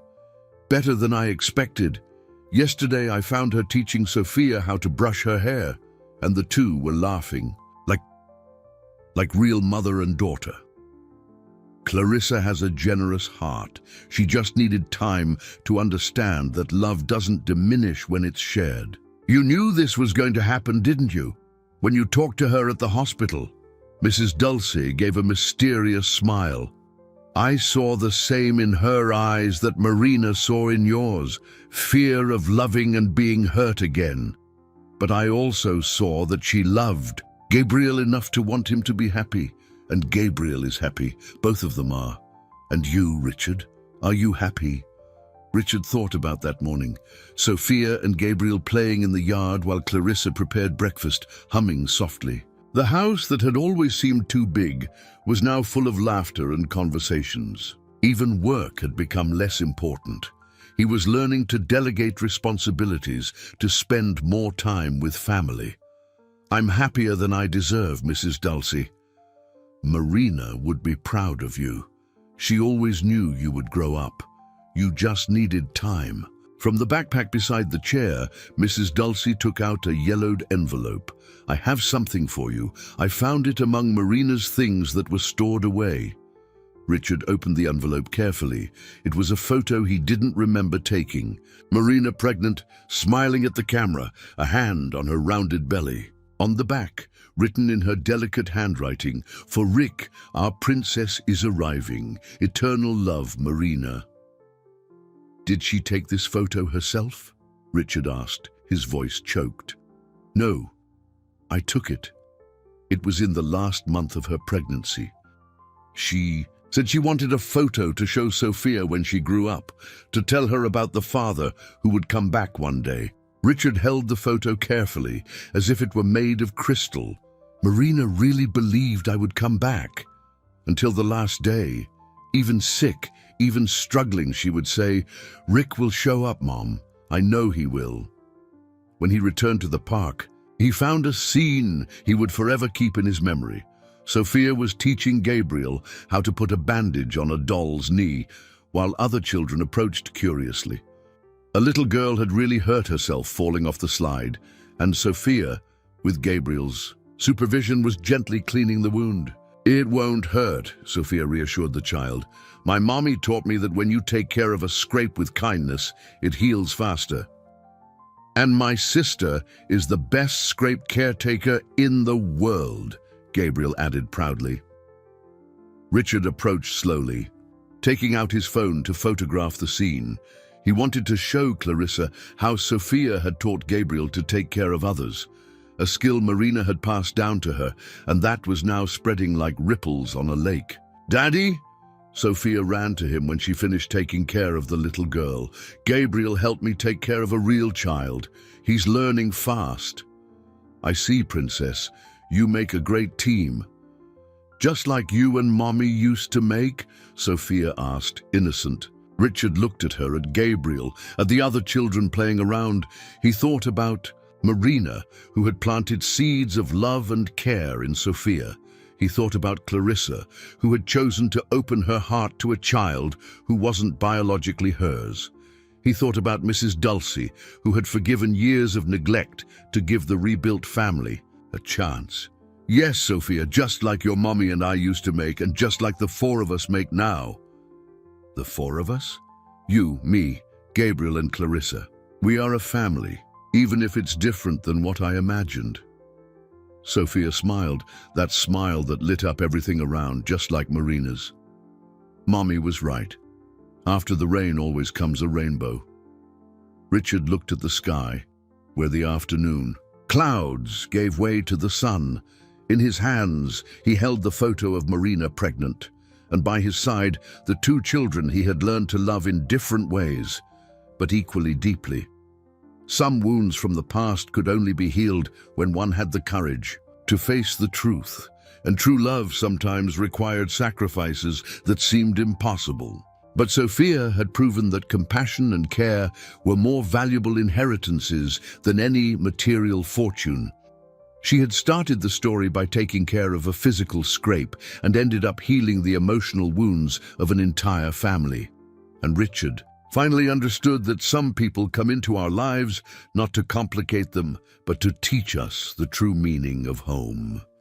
"Better than I expected. Yesterday I found her teaching Sophia how to brush her hair, and the two were laughing, like real mother and daughter. Clarissa has a generous heart. She just needed time to understand that love doesn't diminish when it's shared." "You knew this was going to happen, didn't you? When you talked to her at the hospital?" Mrs. Dulcie gave a mysterious smile. "I saw the same in her eyes that Marina saw in yours, fear of loving and being hurt again. But I also saw that she loved Gabriel enough to want him to be happy, and Gabriel is happy. Both of them are. And you, Richard, are you happy?" Richard thought about that morning. Sophia and Gabriel playing in the yard while Clarissa prepared breakfast, humming softly. The house that had always seemed too big was now full of laughter and conversations. Even work had become less important. He was learning to delegate responsibilities, to spend more time with family. "I'm happier than I deserve, Mrs. Dulcie. Marina would be proud of you. She always knew you would grow up. You just needed time." From the backpack beside the chair, Mrs. Dulcie took out a yellowed envelope. "I have something for you. I found it among Marina's things that were stored away." Richard opened the envelope carefully. It was a photo he didn't remember taking. Marina pregnant, smiling at the camera, a hand on her rounded belly. On the back, written in her delicate handwriting, "For Rick, our princess is arriving. Eternal love, Marina." "Did she take this photo herself?" Richard asked, his voice choked. "No, I took it. It was in the last month of her pregnancy. She said she wanted a photo to show Sophia when she grew up, to tell her about the father who would come back one day." Richard held the photo carefully, as if it were made of crystal. "Marina really believed I would come back. Until the last day. Even sick, even struggling, she would say, 'Rick will show up, Mom. I know he will.' When he returned to the park, he found a scene he would forever keep in his memory. Sophia was teaching Gabriel how to put a bandage on a doll's knee, while other children approached curiously. A little girl had really hurt herself falling off the slide, and Sophia, with Gabriel's supervision, was gently cleaning the wound. "It won't hurt," Sophia reassured the child. "My mommy taught me that when you take care of a scrape with kindness, it heals faster. And my sister is the best scrape caretaker in the world," Gabriel added proudly. Richard approached slowly, taking out his phone to photograph the scene. He wanted to show Clarissa how Sophia had taught Gabriel to take care of others, a skill Marina had passed down to her, and that was now spreading like ripples on a lake. "Daddy?" Sophia ran to him when she finished taking care of the little girl. "Gabriel helped me take care of a real child. He's learning fast." "I see, Princess. You make a great team." "Just like you and Mommy used to make?" Sophia asked, innocent. Richard looked at her, at Gabriel, at the other children playing around. He thought about Marina, who had planted seeds of love and care in Sophia. He thought about Clarissa, who had chosen to open her heart to a child who wasn't biologically hers. He thought about Mrs. Dulcie, who had forgiven years of neglect to give the rebuilt family a chance. "Yes, Sophia, just like your mommy and I used to make, and just like the four of us make now." "The four of us?" "You, me, Gabriel and Clarissa. We are a family, even if it's different than what I imagined." Sophia smiled, that smile that lit up everything around, just like Marina's. Mommy was right. After the rain always comes a rainbow. Richard looked at the sky, where the afternoon clouds gave way to the sun. In his hands, he held the photo of Marina pregnant, and by his side, the two children he had learned to love in different ways, but equally deeply. Some wounds from the past could only be healed when one had the courage to face the truth, and true love sometimes required sacrifices that seemed impossible. But Sophia had proven that compassion and care were more valuable inheritances than any material fortune. She had started the story by taking care of a physical scrape and ended up healing the emotional wounds of an entire family. And Richard finally understood that some people come into our lives not to complicate them, but to teach us the true meaning of home.